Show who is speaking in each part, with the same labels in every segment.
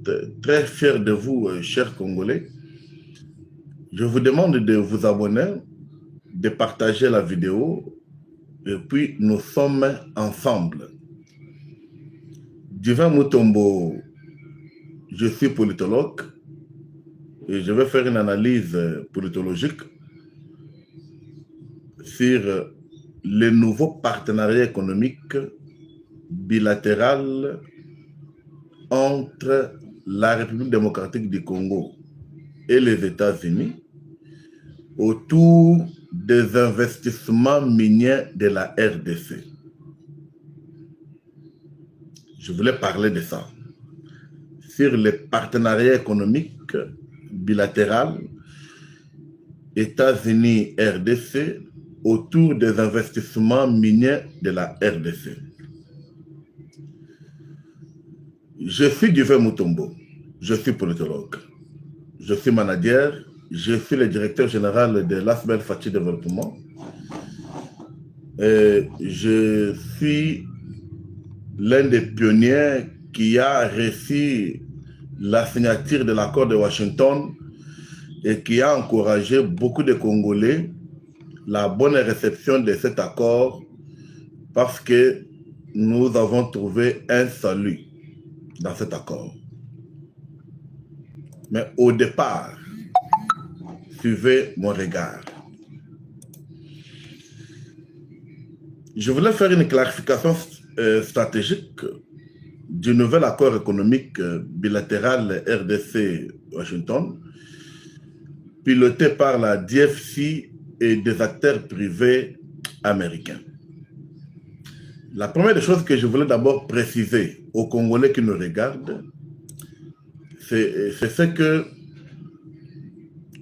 Speaker 1: internautes, très fiers de vous, chers Congolais. Je vous demande de vous abonner, de partager la vidéo, et puis nous sommes ensemble. Divin Mutombo, je suis politologue et je vais faire une analyse politologique sur les nouveaux partenariats économiques bilatéral entre la République démocratique du Congo et les États-Unis autour des investissements miniers de la RDC. Je voulais parler de ça, sur les partenariats économiques bilatéral États-Unis-RDC autour des investissements miniers de la RDC. Je suis Divin Mutombo, je suis politologue, je suis manager, je suis le directeur général de l'Asbel Fachi Développement. Et je suis l'un des pionniers qui a réussi la signature de l'accord de Washington et qui a encouragé beaucoup de Congolais la bonne réception de cet accord parce que nous avons trouvé un salut dans cet accord. Mais au départ, suivez mon regard. Je voulais faire une clarification stratégique du nouvel accord économique bilatéral RDC-Washington, piloté par la DFC et des acteurs privés américains. La première des choses que je voulais d'abord préciser aux Congolais qui nous regardent, c'est ce que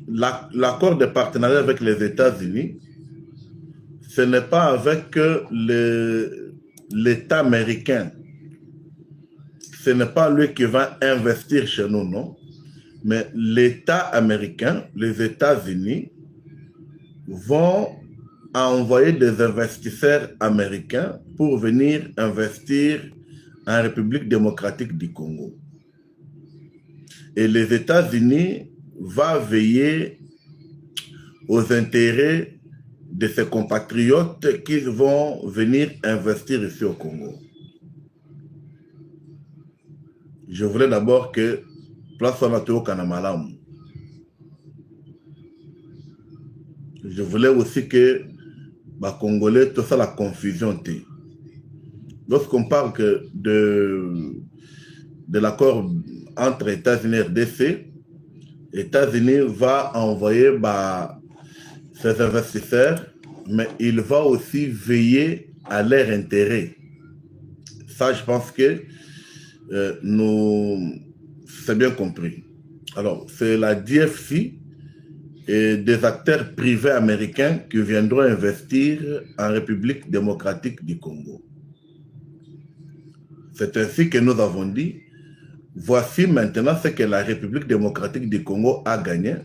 Speaker 1: l'accord de partenariat avec les États-Unis, ce n'est pas avec l'État américain. Ce n'est pas lui qui va investir chez nous, non. Mais l'État américain, les États-Unis, vont envoyer des investisseurs américains pour venir investir en République démocratique du Congo. Et les États-Unis vont veiller aux intérêts de ses compatriotes qui vont venir investir ici au Congo. Je voulais d'abord que place au Kanamalam. Je voulais aussi que les Congolais, tout ça, la confusion. Lorsqu'on parle de l'accord entre États-Unis et RDC, États-Unis va envoyer ses investisseurs, mais il va aussi veiller à leur intérêt. Ça, je pense que c'est bien compris. Alors, c'est la DFC et des acteurs privés américains qui viendront investir en République démocratique du Congo. C'est ainsi que nous avons dit, voici maintenant ce que la République démocratique du Congo a gagné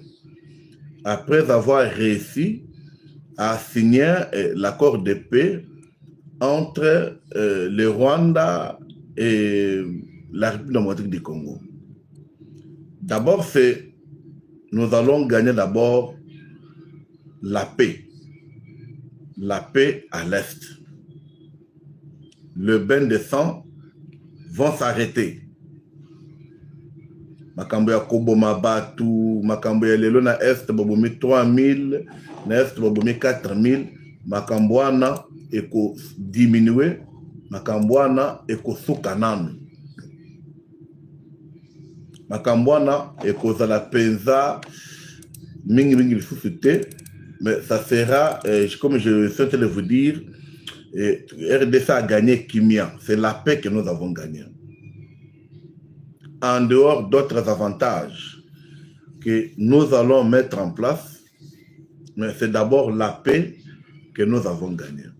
Speaker 1: après avoir réussi à signer l'accord de paix entre le Rwanda et la République démocratique du Congo. D'abord, nous allons gagner d'abord la paix à l'Est. Le bain de sang vont s'arrêter. Makambo ya koboma batu, makambo ya lelo na Est bobomi 3000, na Est bobomi 4000, makambo wana eko diminuer, makambo wana eko suka nanu. Makambo wana eko zala penza mingi lisusu te, mais ça sera, comme je suis en train de vous dire, RDC a gagné Kimia. C'est la paix que nous avons gagnée. En dehors d'autres avantages que nous allons mettre en place, mais c'est d'abord la paix que nous avons gagnée.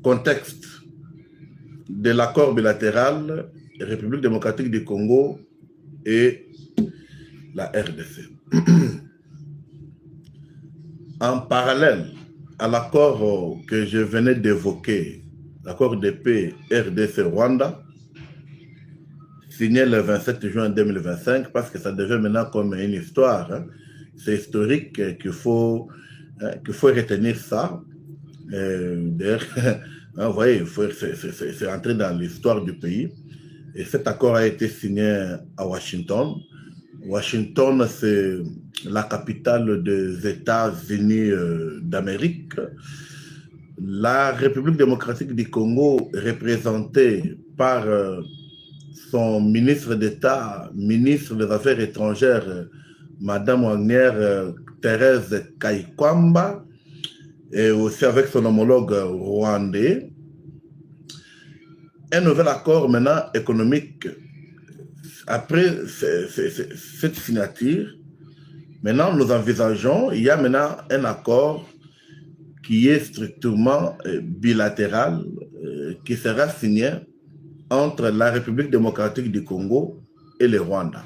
Speaker 1: Contexte de l'accord bilatéral République démocratique du Congo et la RDC. En parallèle à l'accord que je venais d'évoquer l'accord de paix RDC-Rwanda, signé le 27 juin 2025, parce que ça devient maintenant comme une histoire. Hein. C'est historique qu'il faut retenir ça. D'ailleurs, vous voyez, c'est entré dans l'histoire du pays. Et cet accord a été signé à Washington. Washington, c'est la capitale des États-Unis d'Amérique. La République démocratique du Congo, représentée par son ministre d'État, ministre des Affaires étrangères, Madame Wagner Thérèse Kaikwamba, et aussi avec son homologue rwandais. Un nouvel accord maintenant économique. Après cette signature, maintenant nous envisageons, il y a maintenant un accord qui est strictement bilatéral, qui sera signé entre la République démocratique du Congo et le Rwanda.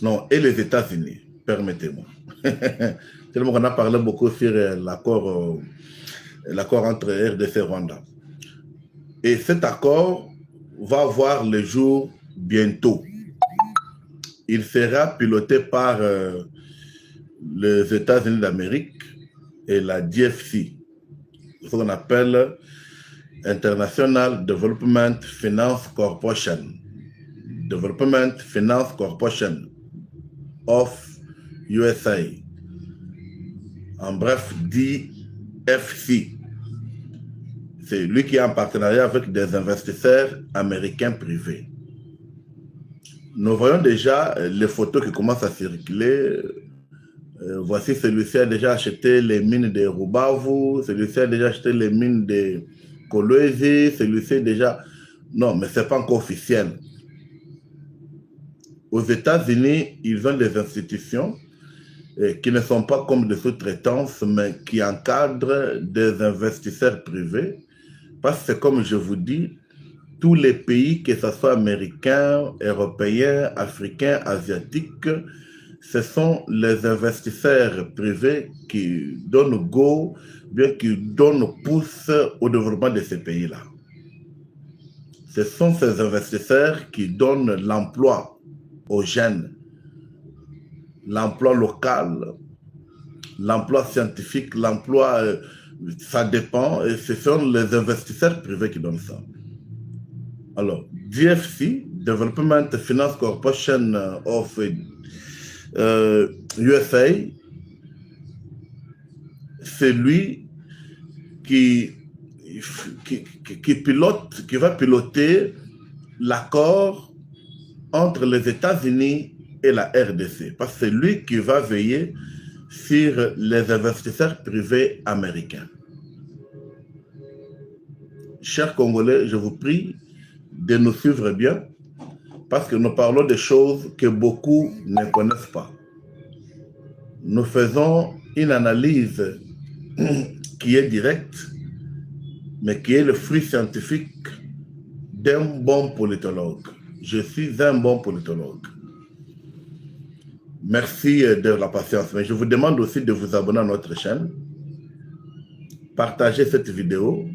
Speaker 1: Non, et les États-Unis, permettez-moi. Tellement qu'on a parlé beaucoup sur l'accord entre RDC et Rwanda. Et cet accord va voir le jour bientôt. Il sera piloté par les États-Unis d'Amérique et la DFC, ce qu'on appelle International Development Finance Corporation. Development Finance Corporation of USA. En bref, DFC. C'est lui qui est en partenariat avec des investisseurs américains privés. Nous voyons déjà les photos qui commencent à circuler. Voici, celui-ci a déjà acheté les mines de Rubavu, celui-ci a déjà acheté les mines de Kolwezi, celui-ci déjà... Non, mais ce n'est pas encore officiel. Aux États-Unis, ils ont des institutions qui ne sont pas comme des sous-traitances, mais qui encadrent des investisseurs privés. Parce que, comme je vous dis, tous les pays, que ce soit américains, européens, africains, asiatiques, ce sont les investisseurs privés qui donnent go, bien qui donnent pouce au développement de ces pays-là. Ce sont ces investisseurs qui donnent l'emploi aux jeunes, l'emploi local, l'emploi scientifique, l'emploi, ça dépend, et ce sont les investisseurs privés qui donnent ça. Alors, DFC, Development Finance Corporation of USA, c'est lui qui va piloter l'accord entre les États-Unis et la RDC, parce que c'est lui qui va veiller sur les investisseurs privés américains. Chers Congolais, je vous prie de nous suivre bien, parce que nous parlons de choses que beaucoup ne connaissent pas. Nous faisons une analyse qui est directe, mais qui est le fruit scientifique d'un bon politologue. Je suis un bon politologue. Merci de la patience, mais je vous demande aussi de vous abonner à notre chaîne, partagez cette vidéo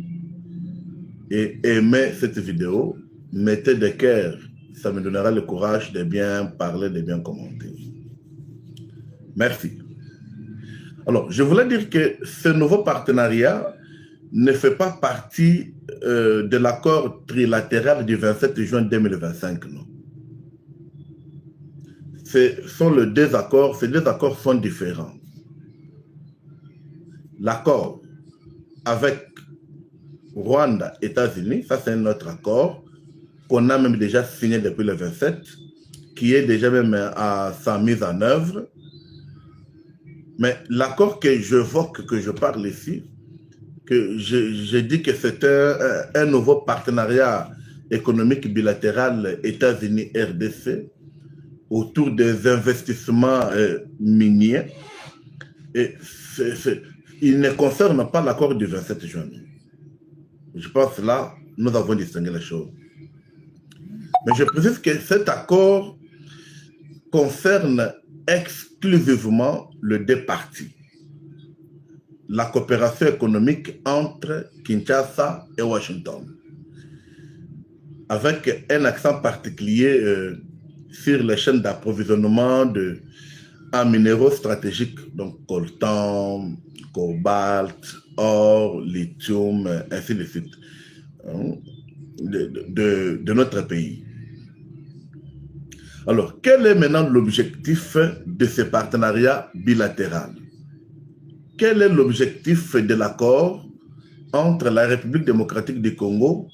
Speaker 1: et aimez cette vidéo, mettez des cœurs, ça me donnera le courage de bien parler, de bien commenter. Merci. Alors, je voulais dire que ce nouveau partenariat ne fait pas partie de l'accord trilatéral du 27 juin 2025, non. Ces deux accords sont différents. L'accord avec Rwanda, États-Unis, ça c'est un autre accord qu'on a même déjà signé depuis le 27, qui est déjà même à sa mise en œuvre. Mais l'accord que j'évoque, que je parle ici, que je dis que c'est un nouveau partenariat économique bilatéral États-Unis-RDC autour des investissements miniers. Et il ne concerne pas l'accord du 27 juin. Je pense que là, nous avons distingué les choses. Mais je précise que cet accord concerne exclusivement les deux parties. la coopération économique entre Kinshasa et Washington, avec un accent particulier sur les chaînes d'approvisionnement en minéraux stratégiques, donc coltan, cobalt, or, lithium, ainsi de suite, de notre pays. Alors, quel est maintenant l'objectif de ce partenariat bilatéral? Quel est l'objectif de l'accord entre la République démocratique du Congo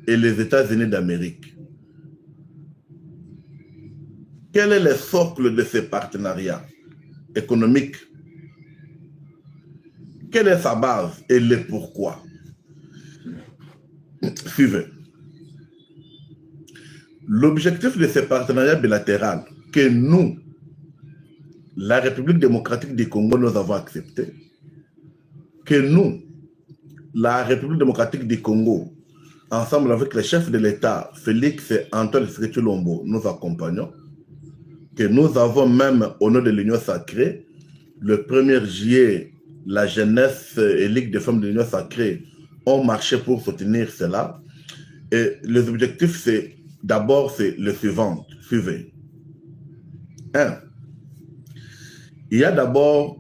Speaker 1: et les États-Unis d'Amérique? Quel est le socle de ce partenariat économique? Quelle est sa base et le pourquoi? Suivez. L'objectif de ce partenariat bilatéral que nous, la République démocratique du Congo, nous avons accepté, que nous, la République démocratique du Congo, ensemble avec le chef de l'État, Félix Antoine Tshisekedi Tshilombo, nous accompagnons, que nous avons même au nom de l'Union sacrée, le 1er juillet, la jeunesse et Ligue des femmes de l'Union sacrée ont marché pour soutenir cela. Et les objectifs, c'est d'abord, c'est le suivant. Suivez. 1. Il y a d'abord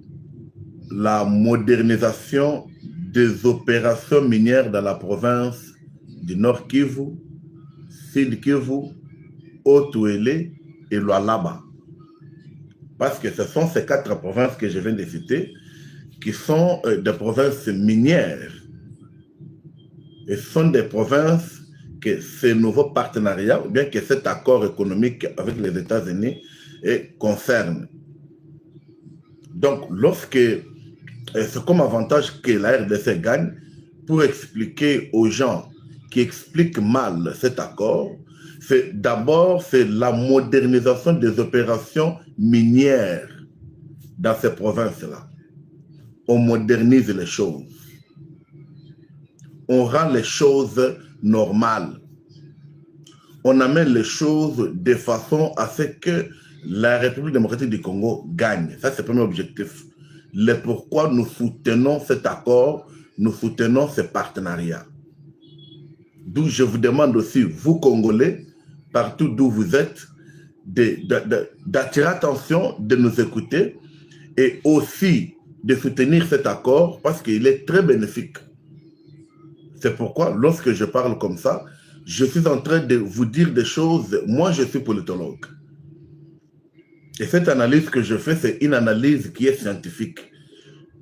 Speaker 1: la modernisation des opérations minières dans la province du Nord Kivu, Sud Kivu, Haut-Ouélé et Lualaba. Parce que ce sont ces 4 provinces que je viens de citer qui sont des provinces minières. Et ce sont des provinces que ce nouveau partenariat, ou bien que cet accord économique avec les États-Unis concerne. Donc, lorsque c'est comme avantage que la RDC gagne, pour expliquer aux gens qui expliquent mal cet accord, c'est d'abord la modernisation des opérations minières dans ces provinces-là. On modernise les choses. On rend les choses normales. On amène les choses de façon à ce que la République démocratique du Congo gagne. Ça, c'est le premier objectif. Le pourquoi nous soutenons cet accord, nous soutenons ce partenariat. D'où je vous demande aussi, vous Congolais, partout d'où vous êtes, d'attirer attention, de nous écouter et aussi de soutenir cet accord parce qu'il est très bénéfique. C'est pourquoi, lorsque je parle comme ça, je suis en train de vous dire des choses. Moi, je suis politologue. Et cette analyse que je fais, c'est une analyse qui est scientifique.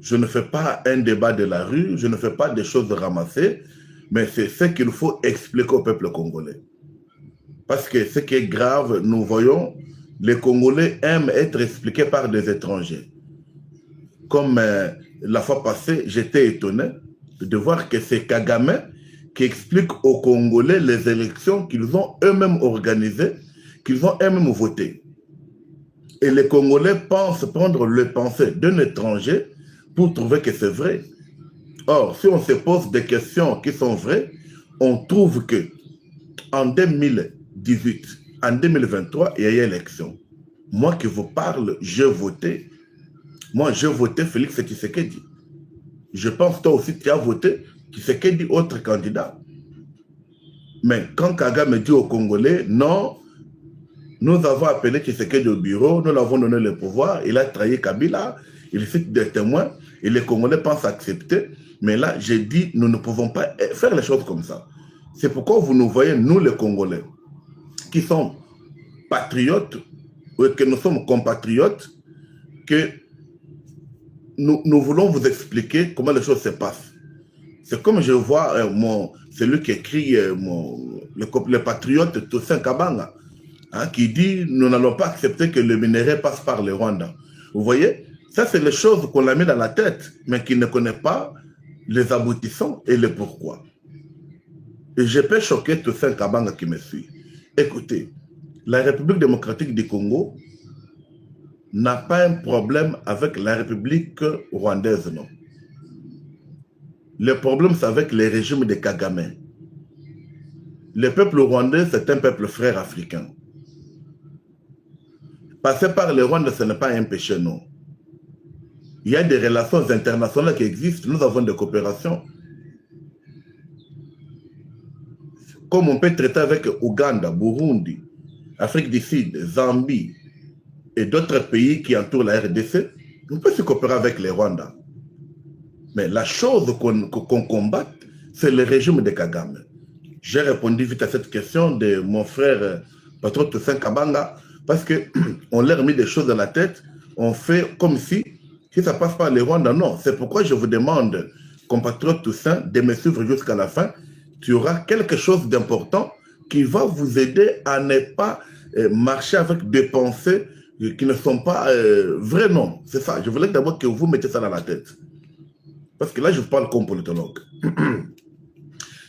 Speaker 1: Je ne fais pas un débat de la rue, je ne fais pas des choses ramassées, mais c'est ce qu'il faut expliquer au peuple congolais. Parce que ce qui est grave, nous voyons, les Congolais aiment être expliqués par des étrangers. Comme la fois passée, j'étais étonné de voir que c'est Kagame qui explique aux Congolais les élections qu'ils ont eux-mêmes organisées, qu'ils ont eux-mêmes votées. Et les Congolais pensent prendre le pensée d'un étranger pour trouver que c'est vrai. Or, si on se pose des questions qui sont vraies, on trouve que en 2018, en 2023, il y a eu élection. Moi qui vous parle, j'ai voté. Moi, j'ai voté Félix Tshisekedi. Je pense toi aussi, tu as voté Tshisekedi, autre candidat. Mais quand Kagame dit aux Congolais, non, nous avons appelé Tshisekedi au bureau, nous l'avons donné le pouvoir, il a trahi Kabila, il cite des témoins, et les Congolais pensent accepter. Mais là, j'ai dit, nous ne pouvons pas faire les choses comme ça. C'est pourquoi vous nous voyez, nous les Congolais, qui sont patriotes, ou que nous sommes compatriotes, que nous voulons vous expliquer comment les choses se passent. C'est comme je vois celui qui écrit le patriote Toussaint Kabanga, hein, qui dit nous n'allons pas accepter que le minerai passe par le Rwanda. Vous voyez, ça c'est les choses qu'on a mis dans la tête, mais qui ne connaît pas les aboutissants et le pourquoi. Et je peux choquer Toussaint Kabanga qui me suit. Écoutez, la République démocratique du Congo n'a pas un problème avec la République rwandaise, non. Le problème, c'est avec les régimes de Kagame. Le peuple rwandais, c'est un peuple frère africain. Passer par le Rwanda, ce n'est pas un péché, non. Il y a des relations internationales qui existent, nous avons des coopérations. Comme on peut traiter avec Ouganda, Burundi, Afrique du Sud, Zambie et d'autres pays qui entourent la RDC, on peut se coopérer avec les Rwandais. Mais la chose qu'on combatte, c'est le régime de Kagame. J'ai répondu vite à cette question de mon frère Patron Toussaint Kabanga, parce qu'on leur mis des choses dans la tête, on fait comme si ça passe par les Rwandais. Non, c'est pourquoi je vous demande, compatriote Toussaint, de me suivre jusqu'à la fin. Tu auras quelque chose d'important qui va vous aider à ne pas marcher avec des pensées qui ne sont pas vraies, non. C'est ça. Je voulais d'abord que vous mettez ça dans la tête. Parce que là, je parle comme politologue.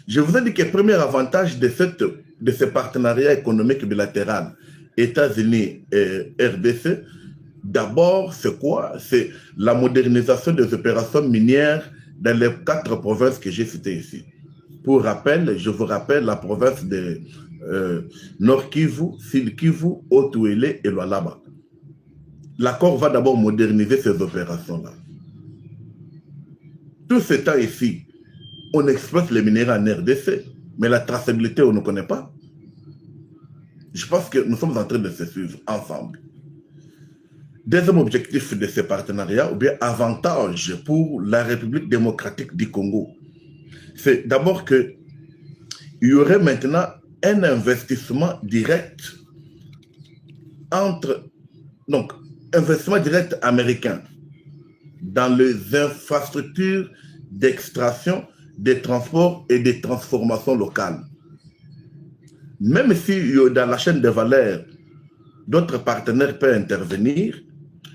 Speaker 1: Je vous ai dit que le premier avantage de ce partenariat économique bilatéral États-Unis et RDC, d'abord, c'est quoi? C'est la modernisation des opérations minières dans les 4 provinces que j'ai citées ici. Pour rappel, je vous rappelle la province de Nord Kivu, Sud Kivu, Haut-Ouélé et Lualaba. L'accord va d'abord moderniser ces opérations-là. Tout ce temps ici, on exploite les minéraux en RDC, mais la traçabilité, on ne connaît pas. Je pense que nous sommes en train de se suivre ensemble. Deuxième objectif de ce partenariat, ou bien avantage pour la République démocratique du Congo, c'est d'abord qu'il y aurait maintenant un investissement direct investissement direct américain dans les infrastructures d'extraction, de transport et de transformation locale. Même si dans la chaîne de valeur, d'autres partenaires peuvent intervenir,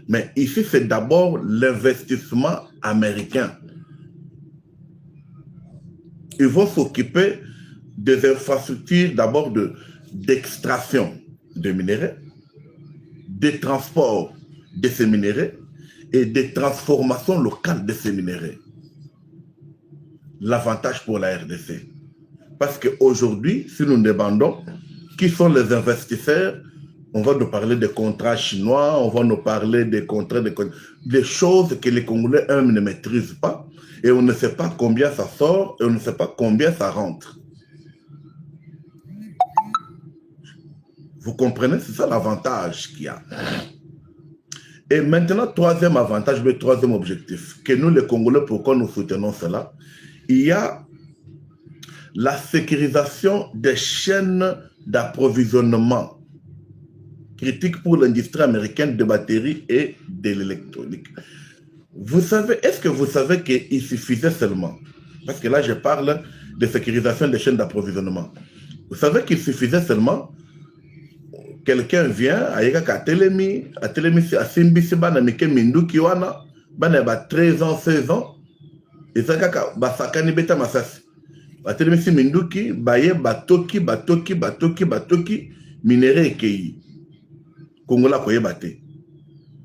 Speaker 1: mais ici, c'est d'abord l'investissement américain. Ils vont s'occuper des infrastructures d'abord d'extraction de minéraux, de transport de ces minéraux et de transformation locale de ces minéraux. L'avantage pour la RDC. Parce qu'aujourd'hui, si nous demandons qui sont les investisseurs, on va nous parler des contrats chinois, on va nous parler des contrats, des choses que les Congolais eux-mêmes ne maîtrisent pas, et on ne sait pas combien ça sort, et on ne sait pas combien ça rentre. Vous comprenez? C'est ça l'avantage qu'il y a. Et maintenant, troisième avantage, le troisième objectif, que nous les Congolais, pourquoi nous soutenons cela? Il y a la sécurisation des chaînes d'approvisionnement critique pour l'industrie américaine de batteries et de l'électronique. Vous savez, est-ce que vous savez qu'il suffisait seulement, parce que là je parle de sécurisation des chaînes d'approvisionnement, vous savez qu'il suffisait seulement, quelqu'un vient, à Telemi, à Simbisi, bana mike minduki wana, bana ba 13 ans, 16 ans, et ça kaka basakani beta masasi. A Telemi si minduki, baye batoki, minéré ekei. Kongola koyeba te.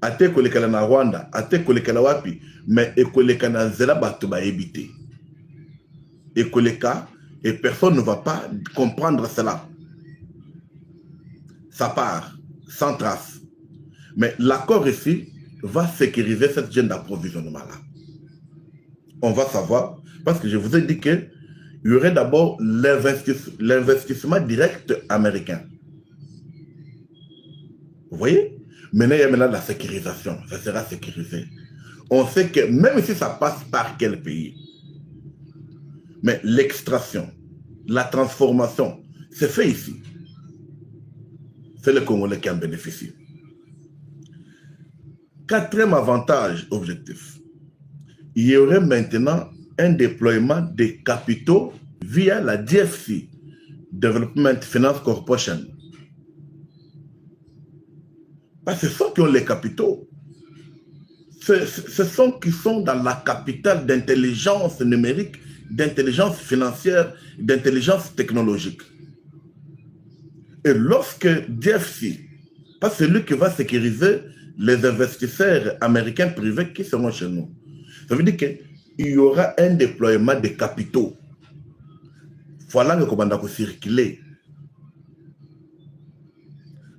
Speaker 1: Ate kolekala na Rwanda, ate kolekala wapi, mais ekoleka na nzela bato bayebi te. Ekoleka, et personne ne va pas comprendre cela. Ça part, sans trace. Mais l'accord ici va sécuriser cette chaîne d'approvisionnement-là. On va savoir, parce que je vous ai dit qu'il y aurait d'abord l'investissement direct américain. Vous voyez? Maintenant, il y a maintenant la sécurisation. Ça sera sécurisé. On sait que même si ça passe par quel pays, mais l'extraction, la transformation, c'est fait ici. C'est le Congolais qui en bénéficie. Quatrième avantage objectif, il y aurait maintenant un déploiement des capitaux via la DFC, Development Finance Corporation. Parce que ceux qui ont les capitaux, ce sont qui sont dans la capitale d'intelligence numérique, d'intelligence financière, d'intelligence technologique. Et lorsque DFC, pas celui qui va sécuriser les investisseurs américains privés qui seront chez nous, ça veut dire qu'il y aura un déploiement de capitaux. Voilà que comment on circuler.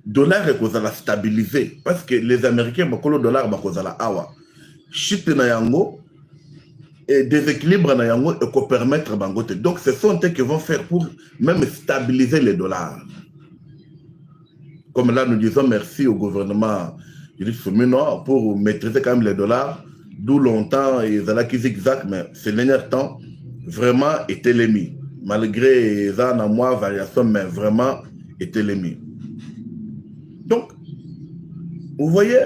Speaker 1: Dollar est stabilisé parce que les Américains, beaucoup de dollars, awa. chute na yango et déséquilibre na yango et qu'on permettre bangote. Donc ce sont eux qui vont faire pour même stabiliser les dollars. Comme là nous disons merci au gouvernement pour maîtriser quand même les dollars, d'où longtemps ils allaient qui zigzag, mais ces derniers temps vraiment étaient les mis. Malgré les ans à mois variation, mais vraiment étaient les mis. Donc, vous voyez,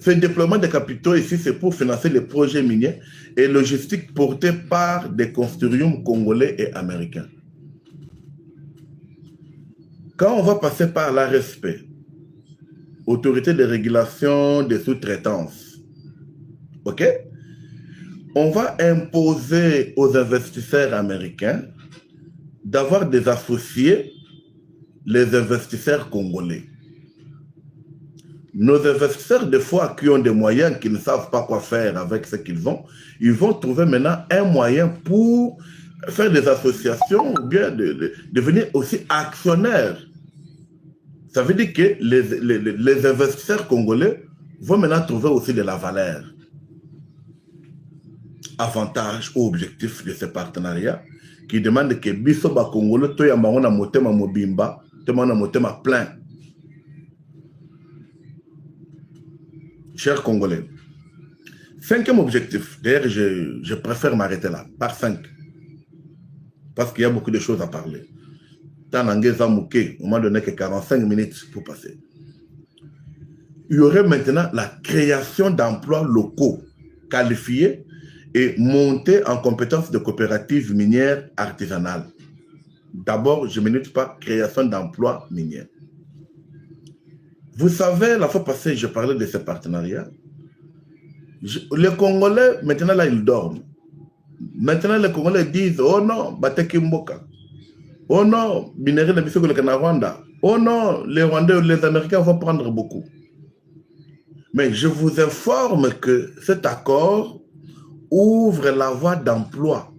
Speaker 1: ce déploiement de capitaux ici, c'est pour financer les projets miniers et logistiques portés par des consortiums congolais et américains. Quand on va passer par l'ARSP, Autorité de régulation des sous-traitances, ok, on va imposer aux investisseurs américains d'avoir des associés, les investisseurs congolais. Nos investisseurs, des fois, qui ont des moyens, qui ne savent pas quoi faire avec ce qu'ils ont, ils vont trouver maintenant un moyen pour faire des associations ou bien devenir aussi actionnaires. Ça veut dire que les investisseurs congolais vont maintenant trouver aussi de la valeur. Avantage ou objectif de ce partenariat qui demande que biso ba congolais to ya bango na motema mobimba, to na motema plein. Chers Congolais, cinquième objectif, d'ailleurs je préfère m'arrêter là, par 5, parce qu'il y a beaucoup de choses à parler. Tant on m'a donné que 45 minutes pour passer. Il y aurait maintenant la création d'emplois locaux qualifiés et monter en compétences de coopératives minières artisanales. D'abord, je ne minute pas création d'emplois miniers. Vous savez, la fois passée, je parlais de ce partenariat. Les Congolais, maintenant là, ils dorment. Maintenant, les Congolais disent, oh non, Bateki Mboka. Oh non, minerai de Bissau le Rwanda. Oh non, les Rwandais ou les Américains vont prendre beaucoup. Mais je vous informe que cet accord ouvre la voie d'emploi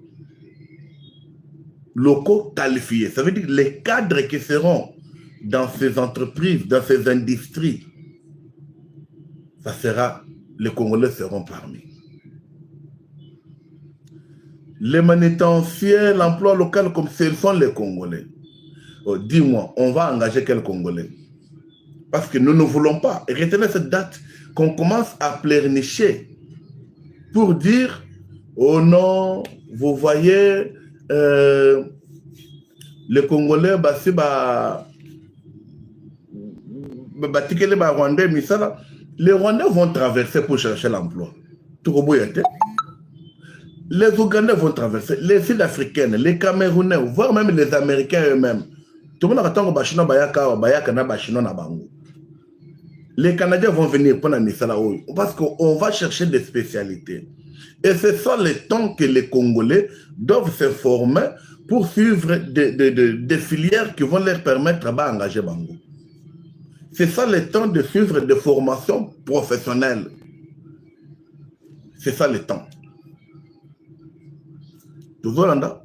Speaker 1: locaux qualifiés. Ça veut dire que les cadres qui seront dans ces entreprises, dans ces industries, ça sera, les Congolais seront parmi. Les manutensiers, l'emploi local, comme ce sont les Congolais. Oh, dis-moi, on va engager quel Congolais? Parce que nous ne voulons pas. Et retenez cette date qu'on commence à pleurnicher pour dire, oh non, vous voyez, les Congolais, les Rwandais vont traverser pour chercher l'emploi. Les Ougandais vont traverser, les Sud-Africaines, les Camerounais, voire même les Américains eux-mêmes. Tout le monde attend que les Canadiens vont venir pour la Misala parce qu'on va chercher des spécialités. Et ce sont les temps que les Congolais doivent se former pour suivre des filières qui vont leur permettre d'engager Bango. C'est ça le temps de suivre des formations professionnelles. C'est ça le temps. Toujours là.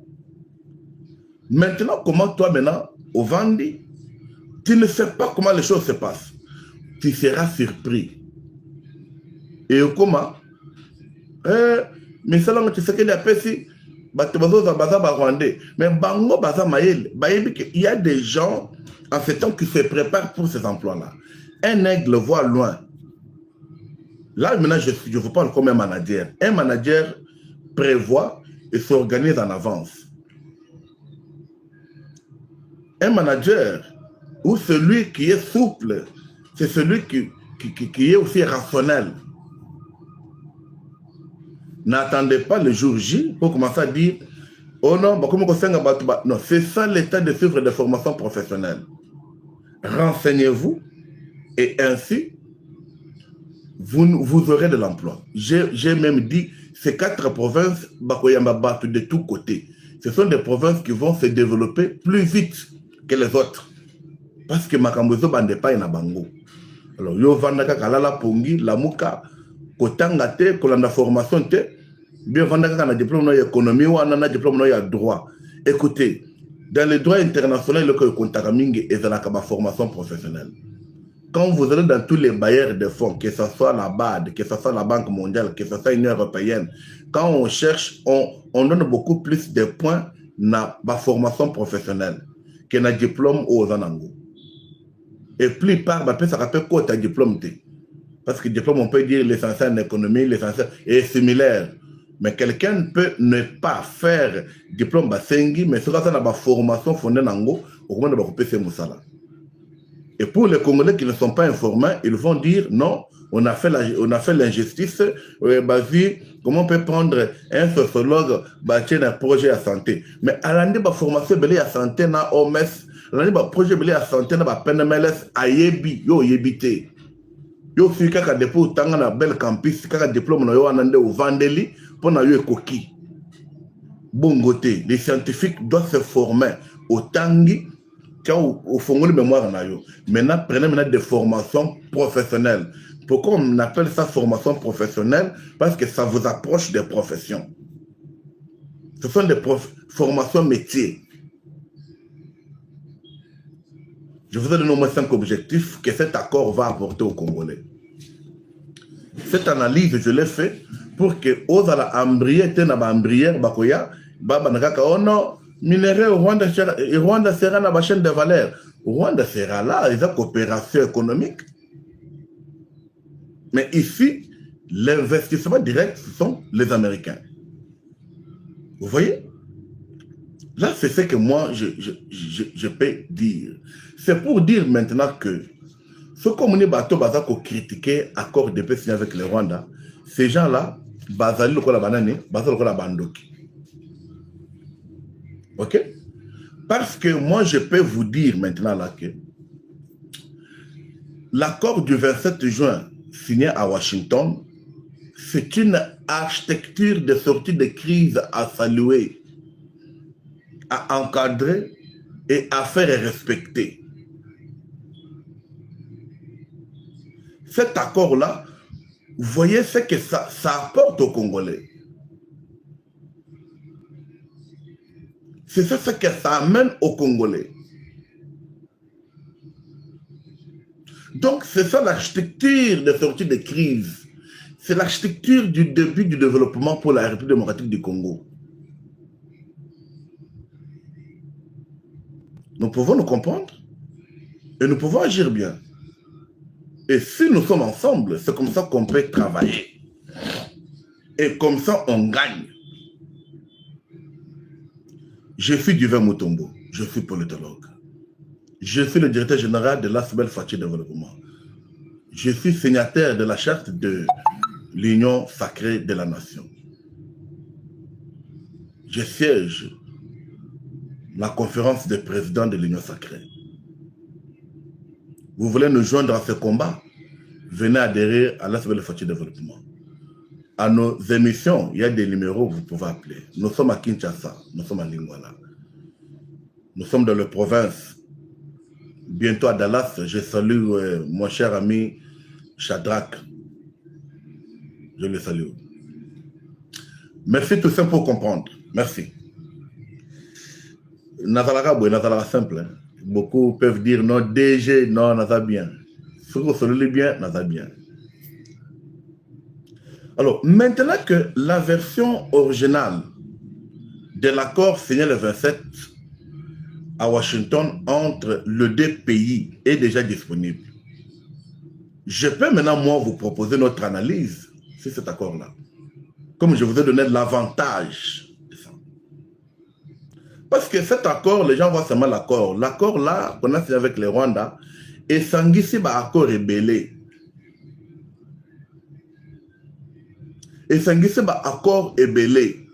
Speaker 1: Maintenant, comment toi maintenant, au Vandi, tu ne sais pas comment les choses se passent. Tu seras surpris. Et comment? Mais ça là, tu sais qu'il y a pessi, mais Bango Baza Maël, il y a des gens en ce temps qui se préparent pour ces emplois-là. Un aigle voit loin. Là, maintenant, je vous parle comme un manager. Un manager prévoit et s'organise en avance. Un manager, ou celui qui est souple, c'est celui qui est aussi rationnel. N'attendez pas le jour J pour commencer à dire oh non, non, c'est ça l'état de suivre des formations professionnelles. Renseignez-vous et ainsi vous aurez de l'emploi. J'ai même dit ces 4 provinces de tous côtés. Ce sont des provinces qui vont se développer plus vite que les autres. Parce que Makambozo bande pas na bango. Alors yo vandaka kalala pongi lamuka kotangate kolanda formation te bien vandaka na diplôme na économie ou na diplôme na droit. Écoutez, dans le droit international le contaka mingi ezalaka ba formation professionnelle. quand vous allez dans tous les bailleurs de fonds, que ce soit la BAD, que ce soit la Banque mondiale, que ce soit l'Union européenne, quand on cherche, on donne beaucoup plus de points dans la formation professionnelle que dans le diplôme aux Anango. Et plupart, ça rappelle quoi ta diplôme? Parce que diplôme, on peut dire l'essentiel en économie, l'essentiel est similaire. Mais quelqu'un peut ne pas faire diplôme basengi, mais sur la formation fondée Nango, au moins de couper ses moussala. Et pour les Congolais qui ne sont pas informés, ils vont dire non, on a fait l'injustice. Comment on peut prendre un sociologue, bâtir un projet à santé. Mais à l'année de formation à santé na OMS, l'année de projet à santé na PNMLS a yebi, yo yebité. Yo fi kaka dépôt tanga na bel campus, kaka diplôme na yo anande ou vandeli pour na yo ekoki. Bongoté, les scientifiques doivent se former au tangi au fond de mémoire na yo. Maintenant, prenez maintenant des formations professionnelles. Pourquoi on appelle ça formation professionnelle? Parce que ça vous approche des professions. Ce sont des formations métiers. Je vous ai donné au moins 5 objectifs que cet accord va apporter aux Congolais. Cette analyse, je l'ai fait pour que aux ala embrier, tena ba embrière, bakoya, baba nakaka, oh non, minerai au Rwanda sera dans la chaîne de valeur. Au Rwanda sera là, ils ont coopération économique. Mais ici, l'investissement direct, ce sont les Américains. Vous voyez? Là, c'est ce que moi, je peux dire. C'est pour dire maintenant que ce qu'on est bateau bazako critiquer l'accord de paix signé avec le Rwanda, ces gens-là, bazali lokola banane, bazali lokola bandoki. Ok? Parce que moi, je peux vous dire maintenant là que l'accord du 27 juin signé à Washington, c'est une architecture de sortie de crise à saluer, à encadrer et à faire respecter. Cet accord-là, vous voyez ce que ça apporte aux Congolais. C'est ça ce que ça amène aux Congolais. Donc, c'est ça l'architecture de sortie de crise. C'est l'architecture du début du développement pour la République démocratique du Congo. Nous pouvons nous comprendre et nous pouvons agir bien. Et si nous sommes ensemble, c'est comme ça qu'on peut travailler. Et comme ça, on gagne. Je suis Duvin Mutombo, je suis politologue. Je suis le directeur général de l'Asbel Fachi Développement. Je suis signataire de la charte de l'Union sacrée de la nation. Je siège la conférence des présidents de l'Union sacrée. Vous voulez nous joindre à ce combat? Venez adhérer à l'Asbel Fachi Développement. À nos émissions, il y a des numéros que vous pouvez appeler. Nous sommes à Kinshasa, nous sommes à Lingwala. Nous sommes dans la province. Bientôt à Dallas, je salue mon cher ami Shadrach. Je le salue. Merci tout ça pour comprendre. Merci. Nazalaka simple. Beaucoup peuvent dire non, DG, non, Naza bien. Si vous sollicitez bien, Naza bien. Alors, maintenant que la version originale de l'accord signé le 27 à Washington entre les deux pays est déjà disponible, je peux maintenant, moi, vous proposer notre analyse sur cet accord-là. Comme je vous ai donné l'avantage de ça. Parce que cet accord, les gens voient seulement l'accord. L'accord là, qu'on a signé avec le Rwanda, et Sangisi va accord rébellé. Et Sangisi va accord rébellé.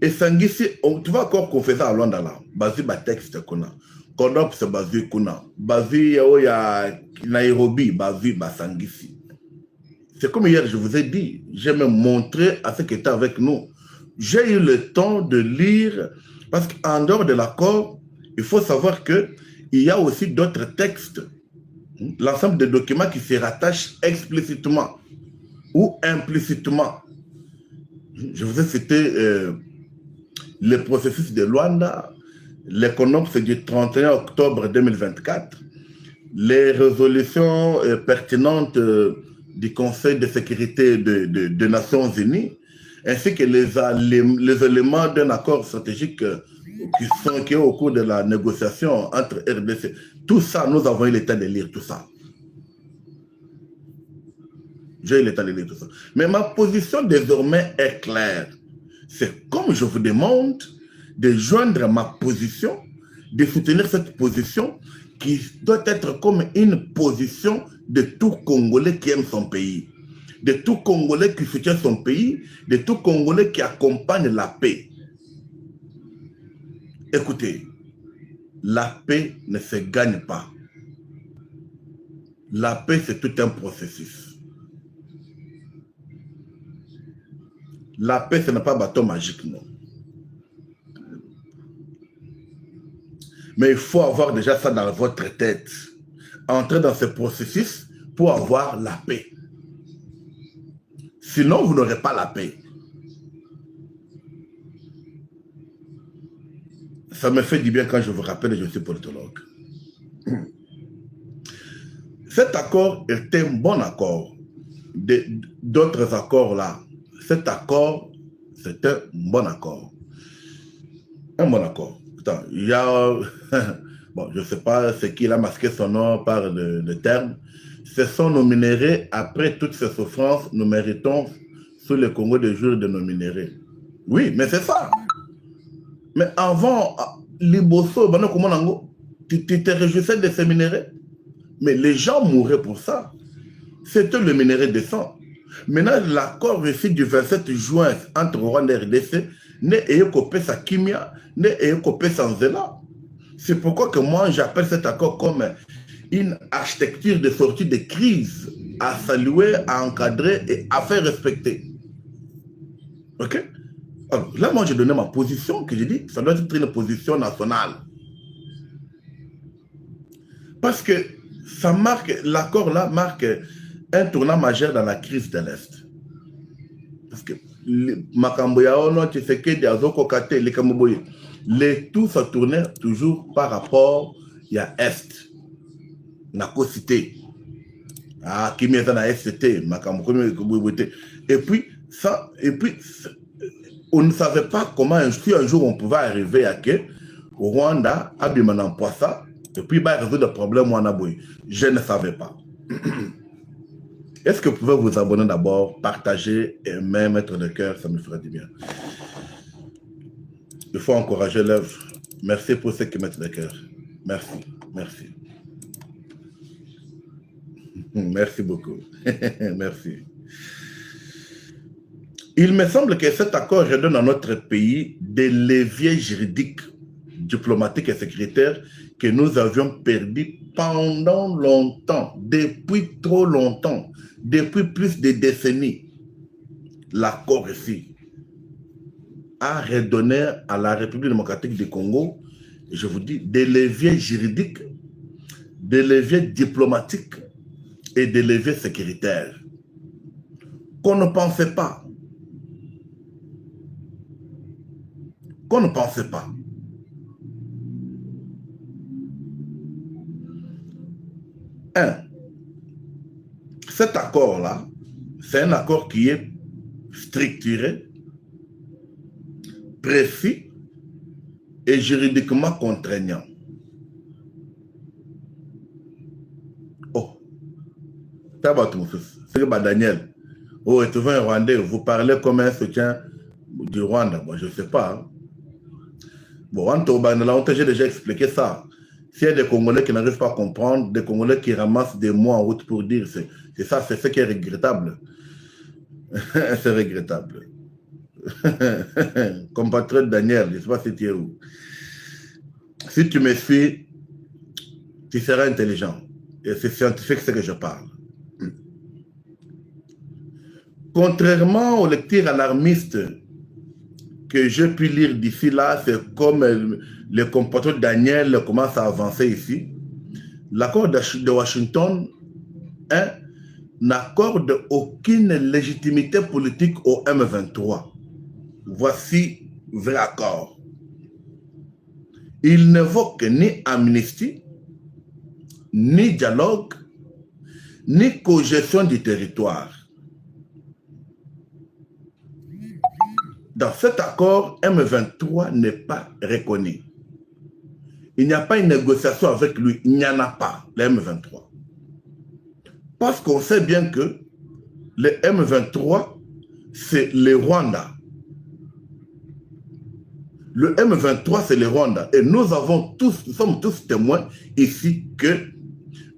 Speaker 1: Et Sangisi, tu vas encore confesser à Rwanda là, basé sur le texte qu'on a. Condop c'est basé kuna, basé à Nairobi, basé à Sangisi. C'est comme hier, je vous ai dit, j'ai même montré à ce qui était avec nous. J'ai eu le temps de lire, parce qu'en dehors de l'accord, il faut savoir qu'il y a aussi d'autres textes, l'ensemble des documents qui se rattachent explicitement ou implicitement. Je vous ai cité le processus de Luanda, l'économe, c'est du 31 octobre 2024. les résolutions pertinentes du Conseil de sécurité des Nations Unies, ainsi que les éléments d'un accord stratégique qui est au cours de la négociation entre RDC. Tout ça, nous avons eu le temps de lire tout ça. J'ai eu le temps de lire tout ça. Mais ma position désormais est claire. C'est comme je vous demande de joindre ma position, de soutenir cette position qui doit être comme une position de tout Congolais qui aime son pays, de tout Congolais qui soutient son pays, de tout Congolais qui accompagne la paix. Écoutez, la paix ne se gagne pas. La paix, c'est tout un processus. La paix, ce n'est pas un bateau magique, non. Mais il faut avoir déjà ça dans votre tête. Entrer dans ce processus pour avoir la paix. Sinon, vous n'aurez pas la paix. Ça me fait du bien quand je vous rappelle que je suis politologue. Cet accord est un bon accord. D'autres accords là, cet accord, c'est un bon accord. Un bon accord. Putain, il y a... bon, je ne sais pas ce qu'il a masqué son nom par le terme. Ce sont nos minéraux. Après toutes ces souffrances, nous méritons sous le Congo de jour de nos minéraux. Oui, mais c'est ça. Mais avant, Liboso, tu te réjouissais de ces minéraux. Mais les gens mouraient pour ça. C'était le minerai de sang. Maintenant, l'accord récit du 27 juin entre Rwanda et RDC n'est écopé sa kimia, n'est écopé sans zéla. C'est pourquoi que moi, j'appelle cet accord comme une architecture de sortie de crise à saluer, à encadrer et à faire respecter. Ok? Alors, là, moi, j'ai donné ma position, que j'ai dit, ça doit être une position nationale. Parce que ça marque, l'accord là marque un tournant majeur dans la crise de l'Est. Parce que tout se tournait toujours par rapport à Est. Cité. Ah, qui met dans ST, et puis, ça, on ne savait pas comment, si un jour on pouvait arriver à que au Rwanda, Abimanan Poissa, et puis bah, résoudre le problème au Anaboui. Je ne savais pas. Est-ce que vous pouvez vous abonner d'abord, partager et même mettre le cœur, ça me ferait du bien. Il faut encourager l'œuvre. Merci pour ceux qui mettent le cœur. Merci, merci. Merci beaucoup. Merci. Il me semble que cet accord redonne à notre pays des leviers juridiques, diplomatiques et sécuritaires que nous avions perdus pendant longtemps, depuis trop longtemps, depuis plus de décennies. L'accord ici a redonné à la République démocratique du Congo, je vous dis, des leviers juridiques, des leviers diplomatiques et des leviers sécuritaires qu'on ne pensait pas. Qu'on ne pensait pas. Cet accord-là, c'est un accord qui est structuré, précis et juridiquement contraignant. Oh, c'est Daniel. Oh, et tu vois un Rwandais, vous parlez comme un soutien du Rwanda. Moi, je ne sais pas. Hein. Bon, j'ai déjà expliqué ça. S'il y a des Congolais qui n'arrivent pas à comprendre, des Congolais qui ramassent des mots en route pour dire, c'est ça, c'est ce qui est regrettable. C'est regrettable. Compatriote Daniel, je ne sais pas si tu es où. Si tu me suis, tu seras intelligent. Et c'est scientifique ce que je parle. Contrairement aux lectures alarmistes que j'ai pu lire d'ici là, c'est comme le compatriote Daniel commence à avancer ici. L'accord de Washington n'accorde aucune légitimité politique au M23. Voici vrai accord. Il n'évoque ni amnistie, ni dialogue, ni cogestion du territoire. Dans cet accord, M23 n'est pas reconnu. Il n'y a pas une négociation avec lui. Il n'y en a pas, le M23. Parce qu'on sait bien que le M23, c'est le Rwanda. Le M23, c'est le Rwanda. Et nous sommes tous témoins ici que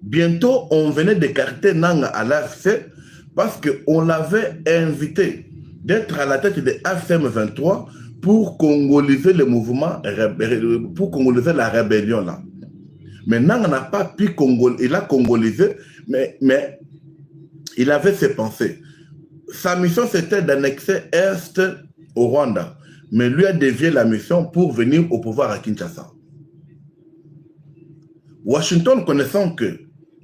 Speaker 1: bientôt, on venait d'écarter Nanga à l'AFC parce qu'on l'avait invité d'être à la tête de AFC-M23 pour congoliser le mouvement, pour congoliser la rébellion là. Mais Nanga n'a pas pu congoliser, il a congolisé, mais il avait ses pensées. Sa mission, c'était d'annexer Est au Rwanda. Mais lui a dévié la mission pour venir au pouvoir à Kinshasa. Washington, connaissant que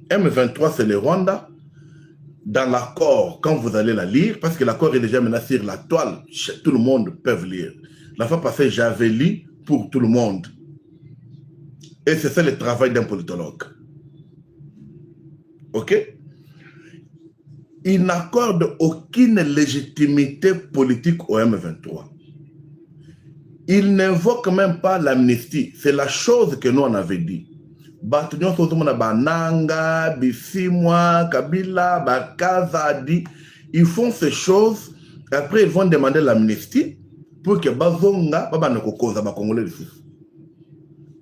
Speaker 1: M23, c'est le Rwanda, dans l'accord, quand vous allez la lire, parce que l'accord est déjà maintenant sur la toile, tout le monde peut lire. La fois passée, j'avais lu pour tout le monde. Et c'est ça le travail d'un politologue. OK? Il n'accorde aucune légitimité politique au M23. Il n'invoque même pas l'amnistie. C'est la chose que nous on avait dit. Bananga, Bissimwa, Kabila, Bakazadi, ils font ces choses. Après, ils vont demander l'amnistie pour que Bazonga,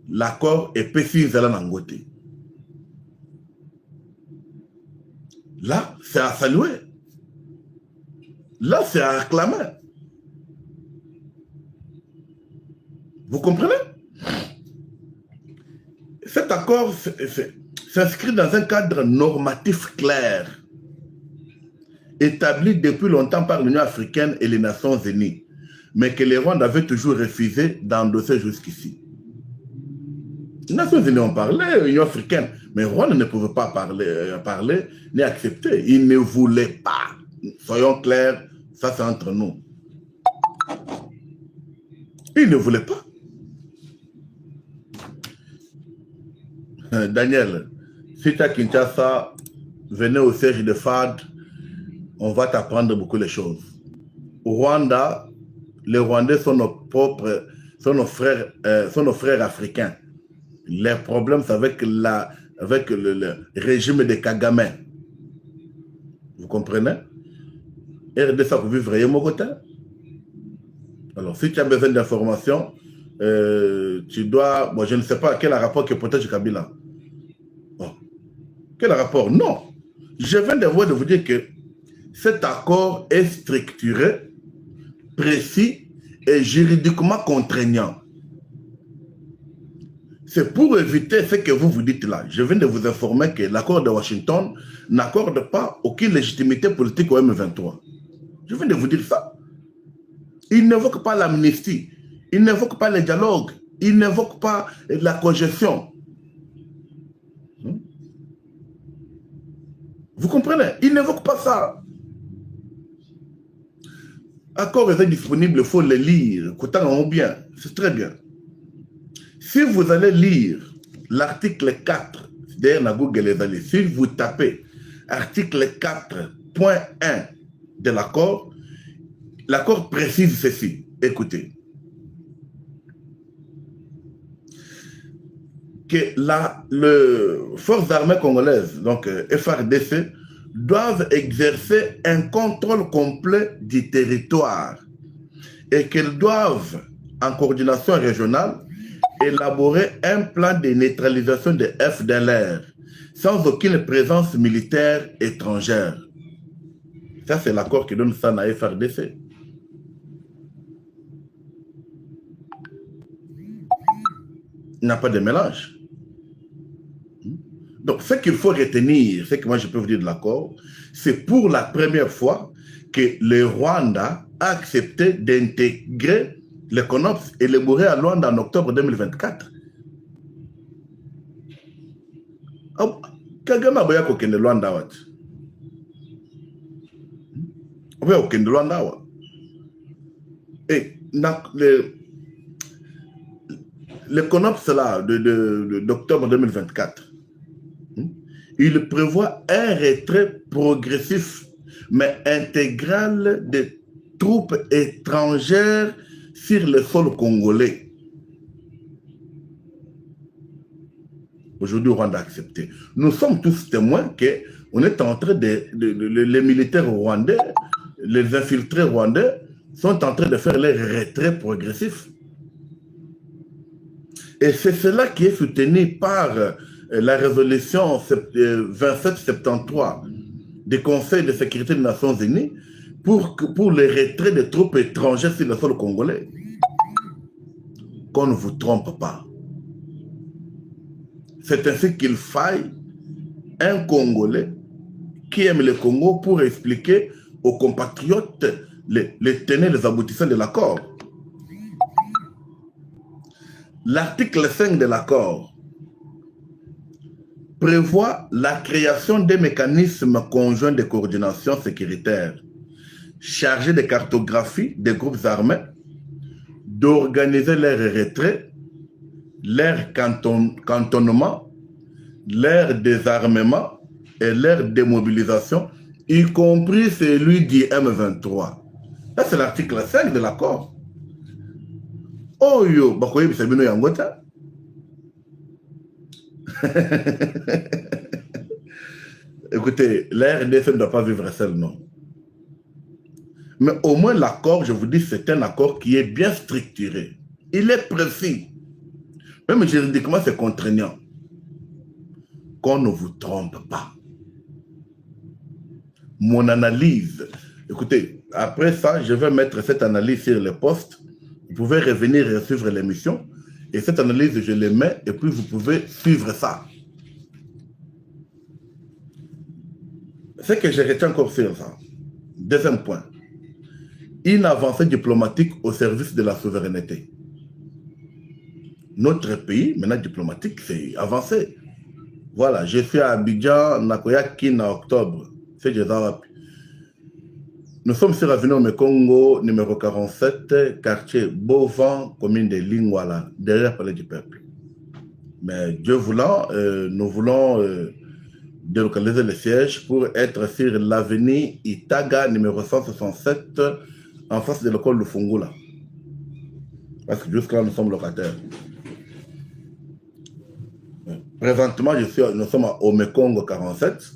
Speaker 1: l'accord est précis à l'angote. Là, c'est à saluer. Là, c'est à acclamer. Vous comprenez? Cet accord s'inscrit dans un cadre normatif clair, établi depuis longtemps par l'Union africaine et les Nations unies, mais que les Rwandais avaient toujours refusé d'endosser jusqu'ici. Les Nations unies ont parlé, l'Union africaine, mais Rwanda ne pouvait pas parler ni accepter. Ils ne voulaient pas. Soyons clairs, ça c'est entre nous. Ils ne voulaient pas. Daniel, si tu as Kinshasa, venez au siège de FAD, on va t'apprendre beaucoup de choses. Au Rwanda, les Rwandais sont nos propres, sont nos frères africains. Les problèmes, c'est avec le régime de Kagame. Vous comprenez? RDC pour vivre à côté. Alors, si tu as besoin d'informations, tu dois... Bon, je ne sais pas quel rapport que protège Kabila. Oh. Quel rapport? Non. Je viens de vous dire que cet accord est structuré, précis et juridiquement contraignant. C'est pour éviter ce que vous dites là. Je viens de vous informer que l'accord de Washington n'accorde pas aucune légitimité politique au M23. Je viens de vous dire ça. Il n'évoque pas l'amnistie. Il n'évoque pas le dialogue. Il n'évoque pas la congestion. Vous comprenez? Il n'évoque pas ça. Accord est disponible, il faut le lire. Écoutez-moi bien. C'est très bien. Si vous allez lire l'article 4, d'ailleurs, dans Google, les allez, si vous tapez article 4.1 de l'accord, l'accord précise ceci. Écoutez. Que les forces armées congolaises, donc FARDC, doivent exercer un contrôle complet du territoire et qu'elles doivent, en coordination régionale, élaborer un plan de neutralisation de FDLR sans aucune présence militaire étrangère. Ça, c'est l'accord qui donne ça à la FARDC. Il n'y a pas de mélange. Donc, ce qu'il faut retenir, ce que moi je peux vous dire de l'accord, c'est pour la première fois que le Rwanda a accepté d'intégrer le CONOPS et le Bourré à Luanda en octobre 2024. Kagame a boya kokende Luanda wat. Oya kokende Luanda wat. Et le CONOPS là d'octobre 2024. il prévoit un retrait progressif, mais intégral des troupes étrangères sur le sol congolais. Aujourd'hui, le Rwanda a accepté. Nous sommes tous témoins qu'on est en train les militaires rwandais, les infiltrés rwandais, sont en train de faire les retraits progressifs. Et c'est cela qui est soutenu par la résolution 2773 du Conseil de sécurité des Nations Unies pour les retraits de troupes étrangères sur le sol congolais. Qu'on ne vous trompe pas. C'est ainsi qu'il faille un Congolais qui aime le Congo pour expliquer aux compatriotes les tenets, les aboutissants de l'accord. L'article 5 de l'accord prévoit la création des mécanismes conjoints de coordination sécuritaire chargés de cartographie des groupes armés, d'organiser leurs retraits, leur cantonnement, leur désarmement et leur démobilisation, y compris celui du M23. Ça, c'est l'article 5 de l'accord. Oh yo, bakoye bisabino yangota. Écoutez, la RDC ne doit pas vivre seul, non. Mais au moins l'accord, je vous dis, c'est un accord qui est bien structuré. Il est précis. Même juridiquement, c'est contraignant. Qu'on ne vous trompe pas. Mon analyse, écoutez, après ça, je vais mettre cette analyse sur le poste. Vous pouvez revenir et suivre l'émission. Et cette analyse, je les mets et puis vous pouvez suivre ça. Ce que je retiens encore sur ça. Deuxième point. Une avancée diplomatique au service de la souveraineté. Notre pays, maintenant diplomatique, c'est avancé. Voilà, je suis à Abidjan, Nakoyaki, en octobre. C'est Jézawapi. Nous sommes sur l'avenue Mekongo, numéro 47, quartier Beauvant, commune de Lingwala, derrière le Palais du Peuple. Mais Dieu voulant, nous voulons délocaliser le siège pour être sur l'avenue Itaga, numéro 167, en face de l'école de Fungula. Parce que jusqu'à là, nous sommes locataires. Présentement, nous sommes à Omekongo 47.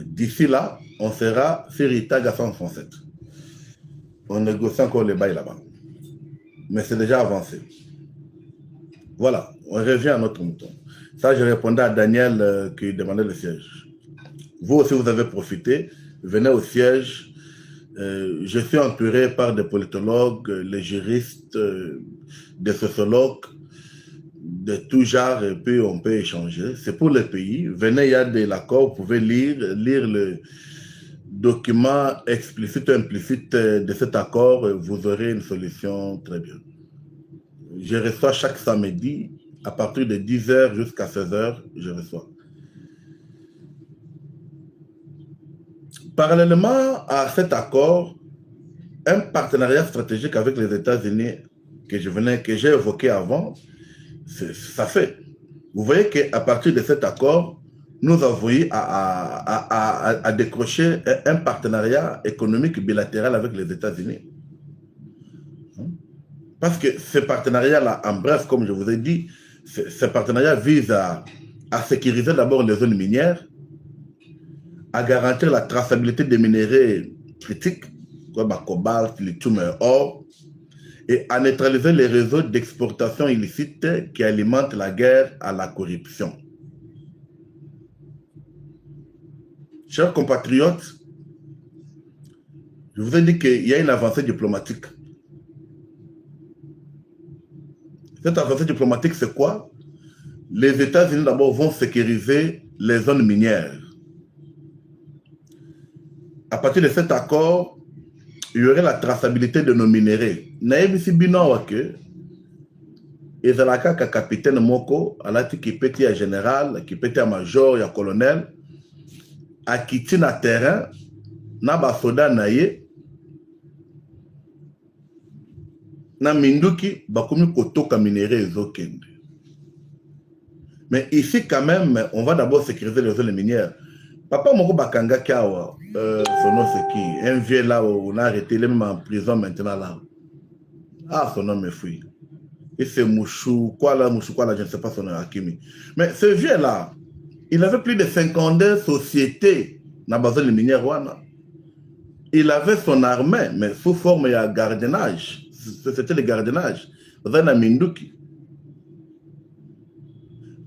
Speaker 1: D'ici là, on sera sur Itaga 167. On négocie encore les bails là-bas. Mais c'est déjà avancé. Voilà, on revient à notre mouton. Ça, je répondais à Daniel qui demandait le siège. Vous aussi, vous avez profité. Venez au siège. Je suis entouré par des politologues, les juristes, des sociologues, de tout genre, et puis on peut échanger. C'est pour le pays. Venez, il y a de l'accord, vous pouvez lire le document explicite ou implicite de cet accord, vous aurez une solution très bien. Je reçois chaque samedi, à partir de 10h jusqu'à 16h, je reçois. Parallèlement à cet accord, un partenariat stratégique avec les États-Unis que j'ai évoqué avant, ça fait. Vous voyez qu'à partir de cet accord, nous avons eu à décrocher un partenariat économique bilatéral avec les États-Unis. Parce que ce partenariat-là, en bref, comme je vous ai dit, ce partenariat vise à sécuriser d'abord les zones minières, à garantir la traçabilité des minéraux critiques, comme le cobalt, lithium et or, et à neutraliser les réseaux d'exportation illicite qui alimentent la guerre à la corruption. Chers compatriotes, je vous ai dit qu'il y a une avancée diplomatique. Cette avancée diplomatique, c'est quoi? Les États-Unis d'abord vont sécuriser les zones minières. À partir de cet accord, il y aurait la traçabilité de nos minéraux. Naïbisi bino que ezalaka ka capitaine moko alati qui petit à général, qui petit à major, ya colonel, a quitté na terrain, na ba soda naye, na minduki bakomi kotoka minéraux ezokende. Mais ici, quand même, on va d'abord sécuriser les zones minières. Papa Moko Bakanga Kawa, son nom c'est qui? Un vieux là où on a arrêté, il est même en prison maintenant là. Ah, son nom est fouillé. Et c'est Mouchou, quoi là, je ne sais pas son nom, Hakimi. Mais ce vieux là, il avait plus de 52 sociétés dans la zone minière. Il avait son armée, mais sous forme de gardiennage. C'était le gardiennage. Dans un Minduki.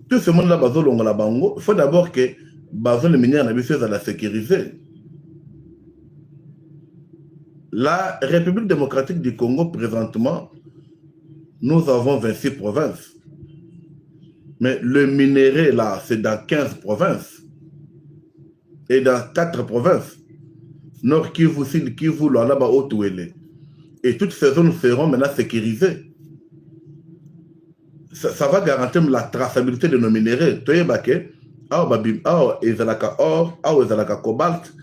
Speaker 1: Tout ce monde-là, il faut d'abord que la zone minière soit la sécuriser. La République démocratique du Congo, présentement, nous avons 26 provinces. Mais le minerai, là, c'est dans 15 provinces. Et dans 4 provinces. Nord Kivu, Sud Kivu, là-bas, Haut-Ouélé. Et toutes ces zones seront maintenant sécurisées. Ça va garantir la traçabilité de nos minéraux. Tu sais, ezalaka or, ezalaka cobalt,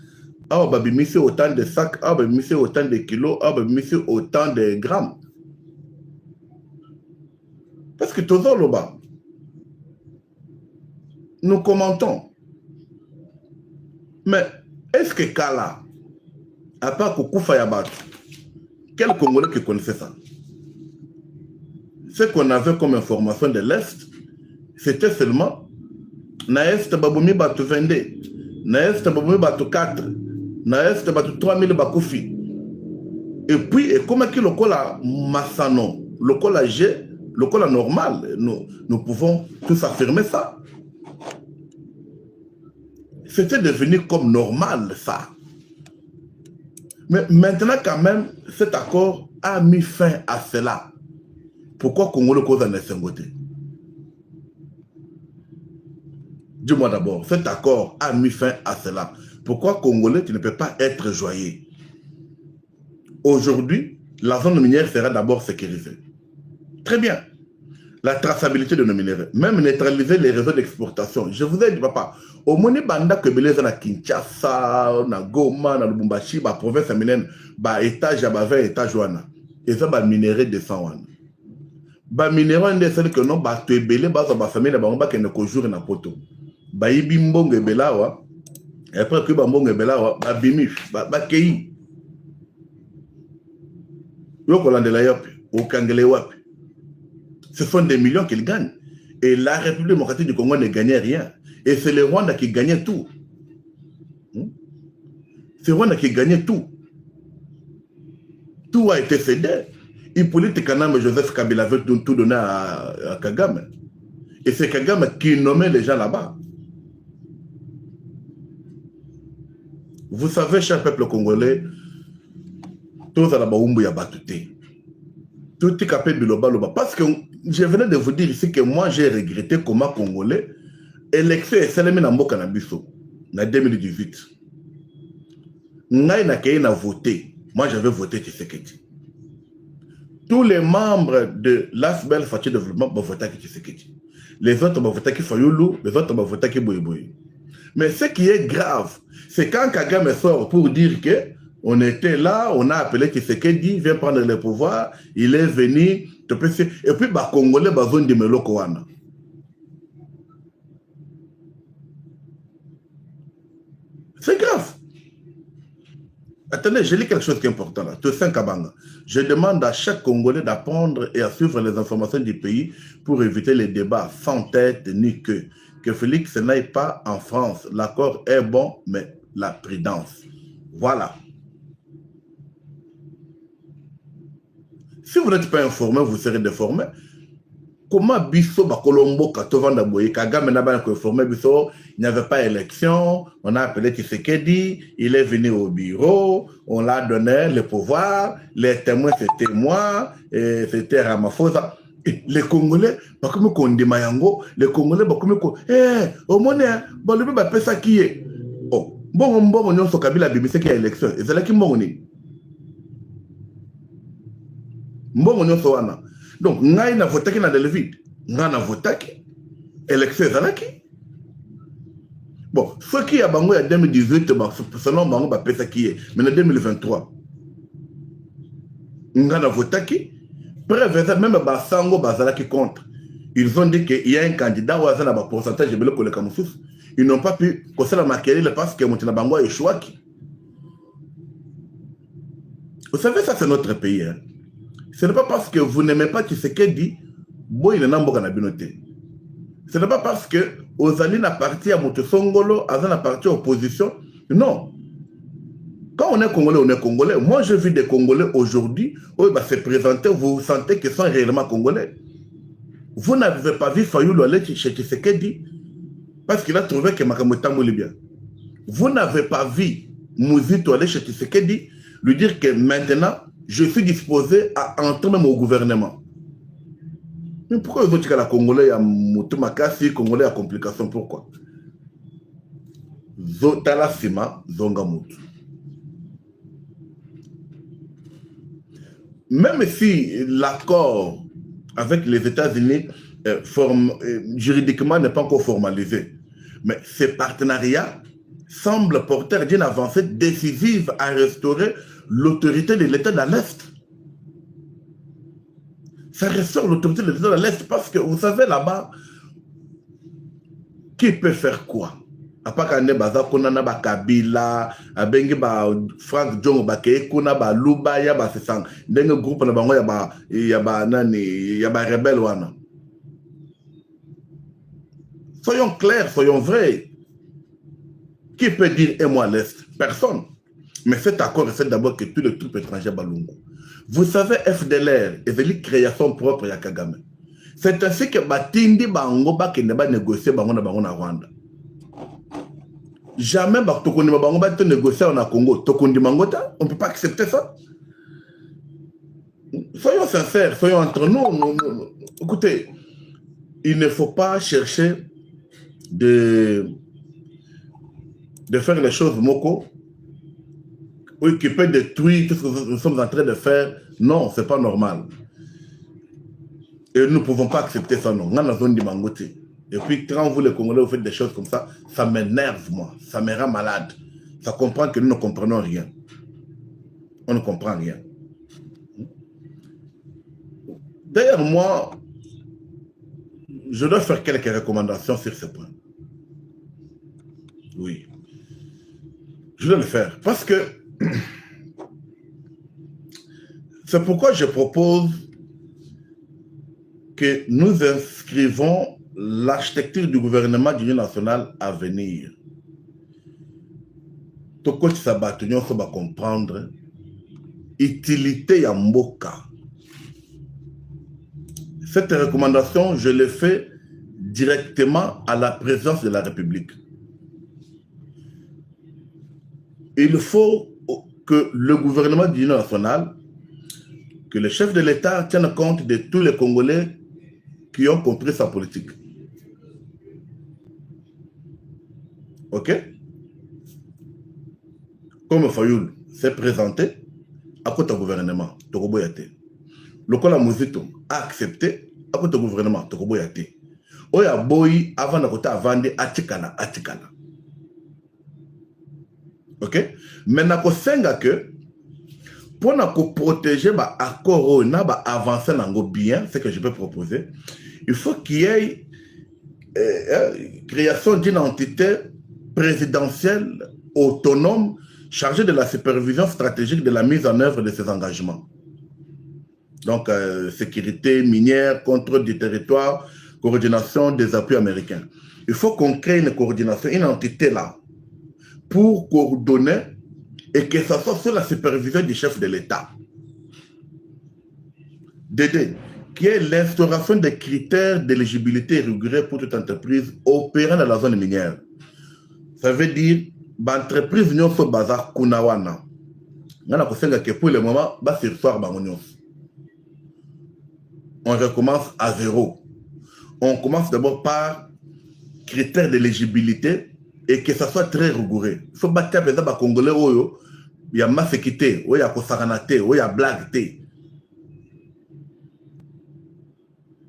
Speaker 1: babimisi autant de sacs, babimisi autant de kilos, babimisi autant de grammes. Parce que tous là-bas, nous commentons. Mais est-ce que Kala, à part Koukoufa Yabat, quel Congolais qui connaissait ça? Ce qu'on avait comme information de l'Est, c'était seulement Naest Baboumi Batu 22, Naest Baboumi Batu 4, Naest Batu 3000 Bakoufi. Et puis, comme qui le cola Massano, le cola G, le cola normal, nous pouvons tous affirmer ça. C'était devenu comme normal ça. Mais maintenant quand même, cet accord a mis fin à cela. Pourquoi Congolais cause en Essengote? Dis-moi d'abord, cet accord a mis fin à cela. Pourquoi Congolais, tu ne peux pas être joyeux? Aujourd'hui, la zone minière sera d'abord sécurisée. Très bien. La traçabilité de nos minéraux, même neutraliser les réseaux d'exportation. Je vous ai dit, papa, au moins, banda que beleza na Kinshasa, na Goma, na Lubumbashi, ba province amène, ba étage, ba 20 étages wana. Et ça, ba minéraux de 100 wana. Ba minéraux ndé celle que non, ba te belé, ba sa ba famille, ba ba kene ko jour na poto. Ba yibi mbongo belawa, et après que ba mbongo belawa, ba bimif, ba kei. Yo ko landela yop, o kangele wap. Ce sont des millions qu'ils gagnent. Et la République démocratique du Congo ne gagnait rien. Et c'est le Rwanda qui gagnait tout. C'est le Rwanda qui gagnait tout. Tout a été cédé. Hippolyte Kanambe, Joseph Kabila avait tout donné à Kagame. Et c'est Kagame qui nommait les gens là-bas. Vous savez, cher peuple congolais, tous à la Baoumbu ya batute. Tout est capable de loba. Parce que je venais de vous dire ici que moi j'ai regretté comment Congolais élection et Salemi Nambo Kanabiso en 2018. N'a voté. Moi j'avais voté Tshisekedi. Tous les membres de l'Asbel Fachi Développement ont voté Tshisekedi. Les autres ont voté Fayoulou, les autres ont voté Bouyboui. Mais ce qui est grave, c'est quand Kagame sort pour dire que on était là, on a appelé Tshisekedi, vient prendre le pouvoir, il est venu, et puis les Congolais ont besoin de Melokoana. C'est grave. Attendez, je lis quelque chose qui est important là. Je demande à chaque Congolais d'apprendre et à suivre les informations du pays pour éviter les débats sans tête ni queue. Que Félix n'aille pas en France. L'accord est bon, mais la prudence. Voilà. Si vous n'êtes pas informé, vous serez déformé. Comment Bisso Bakolombo Katovanda Boye Kagame n'a pas informé Bisso, il n'y avait pas élection, on a appelé Tshisekedi, il est venu au bureau, on l'a donné le pouvoir, les témoins c'était moi, et c'était Ramaphosa. Et les Congolais, comme Kondi Mayango, les Congolais, comme au moins, le bébé appelle ça qui est. Oh, bon, on est sur Kabila Bibisi qui a élection, et c'est là qui m'ont Mbongo nyonso wana. Donc, ngai na votaki na David. Ngai na votaki. Élection ezalaki. Bon, ce qui a bango ya 2018, selon bango ba pesa qui est. Mais en 2023. Ngai na votaki. Bref, même ba sango bazalaki contre. Ils ont dit qu'il y a un candidat où il y a un pourcentage de le Kamoussous. Ils n'ont pas pu causer la Machiavelli parce que Moutinabango est chouaki. Vous savez, ça c'est notre pays. Hein. Ce n'est pas parce que vous n'aimez pas Tshisekedi, il n'a pas de. Ce n'est pas parce que vous allez la partie à Moutesongolo, vous allez la partie opposition. Non. Quand on est Congolais, on est Congolais. Moi, je vis des Congolais aujourd'hui, où ils se présenter, vous sentez qu'ils sont réellement Congolais. Vous n'avez pas vu Fayoulou aller chez Tshisekedi parce qu'il a trouvé que Makamouta moulait bien. Vous n'avez pas vu Mouzito aller chez Tshisekedi lui dire que maintenant, je suis disposé à entrer même au gouvernement. Mais pourquoi vous dites que la Congolais, il y a Moutumakasi, Congolais, il y a complication? Pourquoi? Zotala Sima, Zonga Moutou. Même si l'accord avec les États-Unis juridiquement n'est pas encore formalisé, mais ce partenariat semble porteur d'une avancée décisive à restaurer l'autorité de l'État dans l'Est. Ça restaure l'autorité de l'État dans l'Est parce que vous savez là-bas, qui peut faire quoi? À part qu'on ait Bazakona, Kabila, Abengi, Frank Djongo, Bakekuna, Luba, Yaba, c'est ça. Dans le groupe, il y a rebelle. Soyons clairs, soyons vrais. Qui peut dire et moi l'Est? Personne. Mais cet accord est fait d'abord que tous les troupes étrangères Balungu. Vous savez, FDLR est une création propre à Kagame. C'est ainsi que Batindi Bango qui ne va négocier Bango na Rwanda. Jamais Tokondi Bango va négocier en Congo. Tokondi Mangota, on ne peut pas accepter ça. Soyons sincères, soyons entre nous. Écoutez, il ne faut pas chercher de faire les choses moko. Oui, qui peut détruire tout ce que nous sommes en train de faire. Non, ce n'est pas normal. Et nous ne pouvons pas accepter ça, non. On a la zone du Mangote. Et puis, quand vous, les Congolais, vous faites des choses comme ça m'énerve, moi. Ça me rend malade. Ça comprend que nous ne comprenons rien. On ne comprend rien. D'ailleurs, moi, je dois faire quelques recommandations sur ce point. Oui. Je dois le faire. Parce que c'est pourquoi je propose que nous inscrivons l'architecture du gouvernement d'union nationale à venir. Tout ce que ça va comprendre l'utilité de Mboka. Cette recommandation, je l'ai fait directement à la présidence de la République. Il faut que le gouvernement de l'Union nationale, que le chef de l'État tienne compte de tous les Congolais qui ont compris sa politique. Ok? Comme Fayoul s'est présenté à côté du gouvernement, Tokoboyate. Le Kola Mouzito a accepté à côté du gouvernement, Tokoboyate. Oya Boyi avant de côté à vendre Atikala. Ok? Maintenant, que pour protéger l'accord et avancer bien, ce que je peux proposer, il faut qu'il y ait création d'une entité présidentielle autonome chargée de la supervision stratégique de la mise en œuvre de ces engagements. Donc, sécurité minière, contrôle du territoire, coordination des appuis américains. Il faut qu'on crée une coordination, une entité là, pour coordonner et que ça soit sous la supervision du chef de l'État. Dédé, qui est l'instauration des critères d'éligibilité rigoureux pour toute entreprise opérant dans la zone minière. Ça veut dire, l'entreprise n'y a pas bazar kunawana. Pour le moment, on recommence à zéro. On commence d'abord par critères d'éligibilité et que ça soit très rigoureux. Il faut battre les Congolais, il y a masséquité, il y a kosaranate, il y a blague.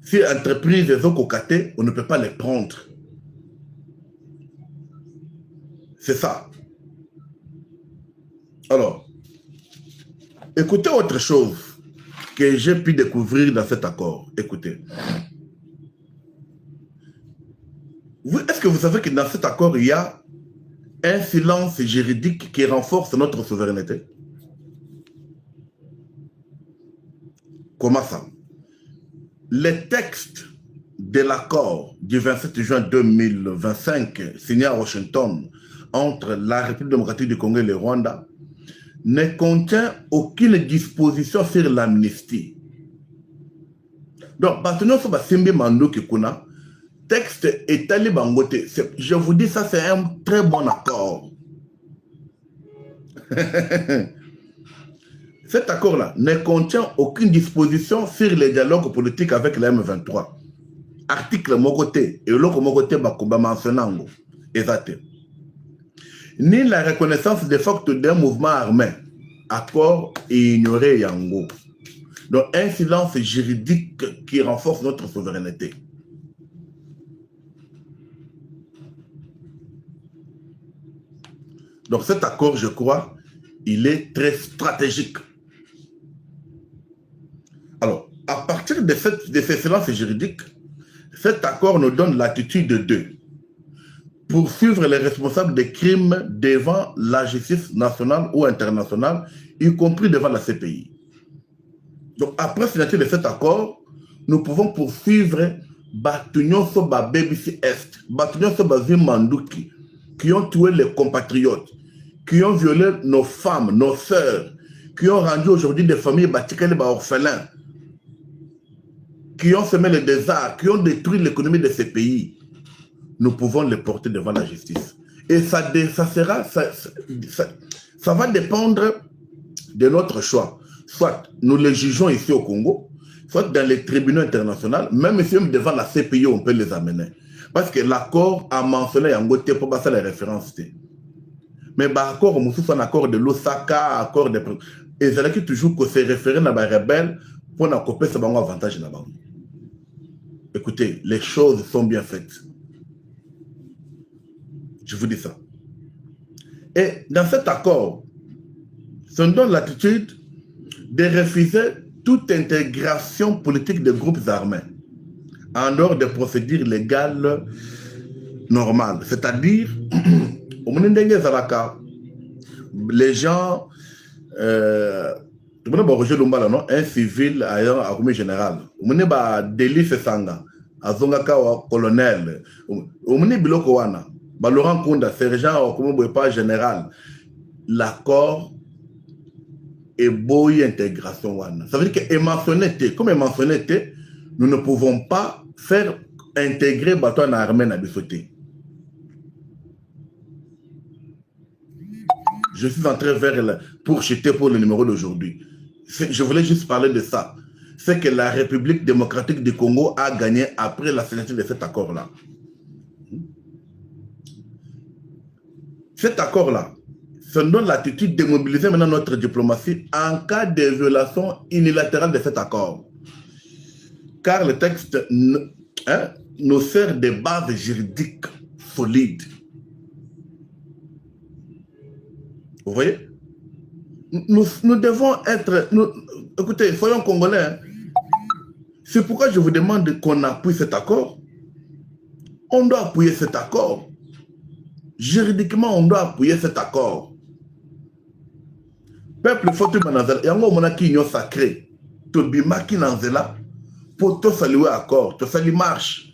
Speaker 1: Si l'entreprise est kokate, on ne peut pas les prendre. C'est ça. Alors, écoutez autre chose que j'ai pu découvrir dans cet accord. Écoutez. Est-ce que vous savez que dans cet accord, il y a un silence juridique qui renforce notre souveraineté? Comment ça? Les textes de l'accord du 27 juin 2025 signé à Washington entre la République démocratique du Congo et le Rwanda ne contient aucune disposition sur l'amnistie. Donc, texte étalé bangoté. Je vous dis, ça c'est un très bon accord. Cet accord-là ne contient aucune disposition sur les dialogues politiques avec la M23. Article Mogoté et l'autre Mogoté Bakuba mentionnant exact. Ni la reconnaissance de facto d'un mouvement armé. Accord et ignoré Yango. Donc un silence juridique qui renforce notre souveraineté. Donc cet accord, je crois, il est très stratégique. Alors, à partir de ces silences juridiques, cet accord nous donne l'attitude de poursuivre les responsables des crimes devant la justice nationale ou internationale, y compris devant la CPI. Donc, après signature de cet accord, nous pouvons poursuivre Batunyon Soba BBC Est, Batunyon Soba Zimandouki, qui ont tué les compatriotes, qui ont violé nos femmes, nos sœurs, qui ont rendu aujourd'hui des familles batikales orphelins, qui ont semé le désastre, qui ont détruit l'économie de ces pays. Nous pouvons les porter devant la justice. Et ça va dépendre de notre choix. Soit nous les jugeons ici au Congo, soit dans les tribunaux internationaux, même si devant la CPI, on peut les amener. Parce que l'accord a mentionné en Goté pour passer les références. Mais l'accord, c'est un accord de l'Osaka, accord de... Et c'est là que toujours que c'est référé à la rebelle pour nous couper ce bon avantage là-bas. Écoutez, les choses sont bien faites. Je vous dis ça. Et dans cet accord, ça nous donne l'attitude de refuser toute intégration politique de groupes armés en dehors des procédures légales normales. C'est-à-dire, les gens, un civil à un général, délit sanga, à zongaka colonel, Laurent Kunda, sergent, pas général, l'accord est beau intégration. Ça veut dire que comme mentionné, nous ne pouvons pas faire intégrer bateau en armée à Bissoté. Je suis entré pour chuter pour le numéro d'aujourd'hui. Je voulais juste parler de ça. C'est que la République démocratique du Congo a gagné après la signature de cet accord-là. Cet accord-là, ça nous donne l'attitude de mobiliser maintenant notre diplomatie en cas de violation unilatérale de cet accord. Car le texte nous sert de base juridique solide. Vous voyez? Nous devons être... écoutez, soyons congolais. C'est pourquoi je vous demande qu'on appuie cet accord. On doit appuyer cet accord. Juridiquement, on doit appuyer cet accord. Peuple faut tout manazela. Yango monaki union sacrée. Tobimaki nanzela pour tout saluer accord. Tout saluer marche.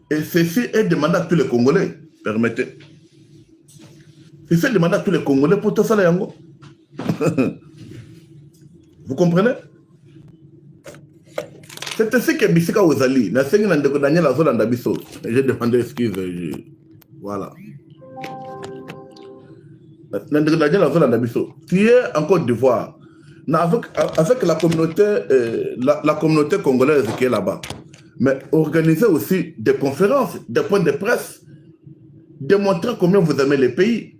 Speaker 1: Et ceci est demandé à tous les Congolais. Permettez. Ceci est demandé à tous les Congolais pour tout saluer yango. Vous comprenez? C'est ainsi que Bissika Ozali. J'ai demandé excuse. Voilà. Tu es en Côte d'Ivoire, avec la communauté congolaise qui est là-bas, mais organisez aussi des conférences, des points de presse, démontrer combien vous aimez les pays.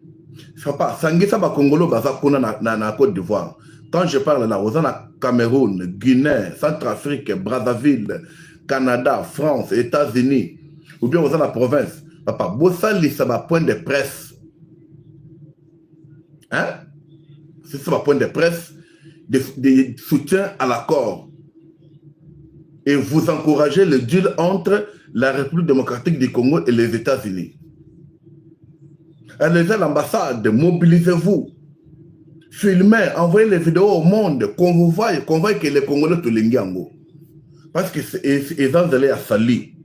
Speaker 1: Ça pas, Sangisa ba Congolo baza kuna na Côte d'Ivoire. Quand je parle là, aux Cameroun, Guinée, Centrafrique, Brazzaville, Canada, France, États-Unis, ou bien aux la province, papa, Bossali, ça va point de presse. Hein? C'est ça, point de presse, de soutien à l'accord. Et vous encouragez le deal entre la République démocratique du Congo et les États-Unis. Allez à l'ambassade, mobilisez-vous. Filmez, envoyez les vidéos au monde, qu'on voit que les Congolais tout l'enguiango. Parce que ils ont allé à Sali.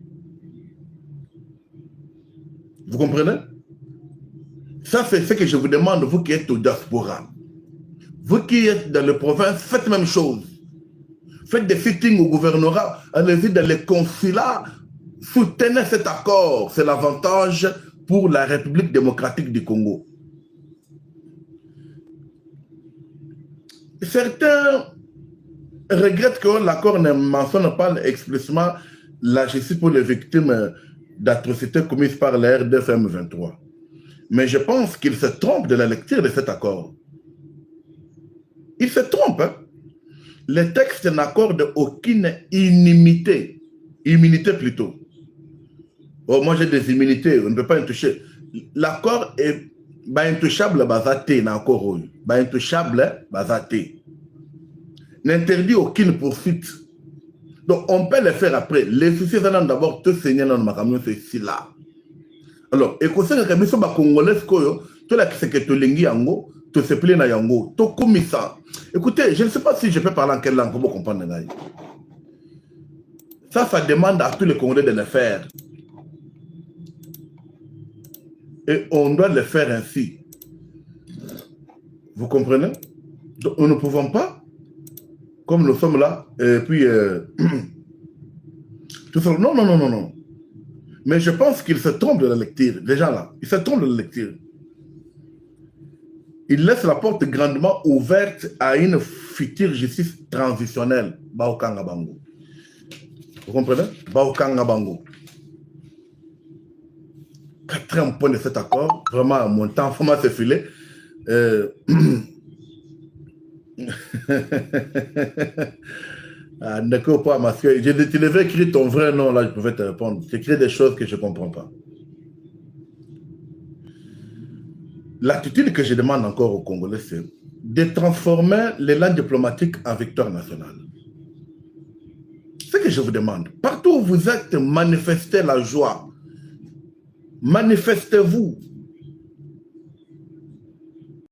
Speaker 1: Vous comprenez? Ça, c'est ce que je vous demande, vous qui êtes au diaspora. Vous qui êtes dans les provinces, faites la même chose. Faites des sittings au gouvernorat, allez-y dans les consulats, soutenez cet accord. C'est l'avantage pour la République démocratique du Congo. Certains regrettent que l'accord ne mentionne pas explicitement la justice pour les victimes d'atrocités commises par la RDFM 23. Mais je pense qu'ils se trompent de la lecture de cet accord. Ils se trompent. Hein? Le texte n'accorde aucune immunité. Immunité plutôt. Oh, moi j'ai des immunités, on ne peut pas y toucher. L'accord est intouchable, bazaté, encore intouchable, bazaté. N'interdit aucune poursuite. Donc on peut le faire après. Les soucis sont d'abord tout saigner dans ma camion, c'est ici là. Alors, et quand c'est que nous sommes congolais, tout là qui que tu lengi yango, tu se plaît na yango, tu comme ça. Écoutez, je ne sais pas si je peux parler en quelle langue pour vous comprendre. Ça demande à tous les Congolais de le faire. Et on doit le faire ainsi. Vous comprenez? Donc, nous ne pouvons pas, comme nous sommes là, et puis... tout ça, non, non, non, non, non. Mais je pense qu'ils se trompent de la lecture. Les gens là, ils se trompent de la lecture. Ils laissent la porte grandement ouverte à une future justice transitionnelle. Baokanga Bango. Vous comprenez? Baokanga Bango. Quatrième point de cet accord, vraiment, mon temps, il faut m'en filer. D'accord, pas, parce que tu devais écrire ton vrai nom, là, je pouvais te répondre. Tu écris des choses que je ne comprends pas. L'attitude que je demande encore aux Congolais, c'est de transformer l'élan diplomatique en victoire nationale. C'est ce que je vous demande. Partout où vous êtes, manifestez la joie. Manifestez-vous.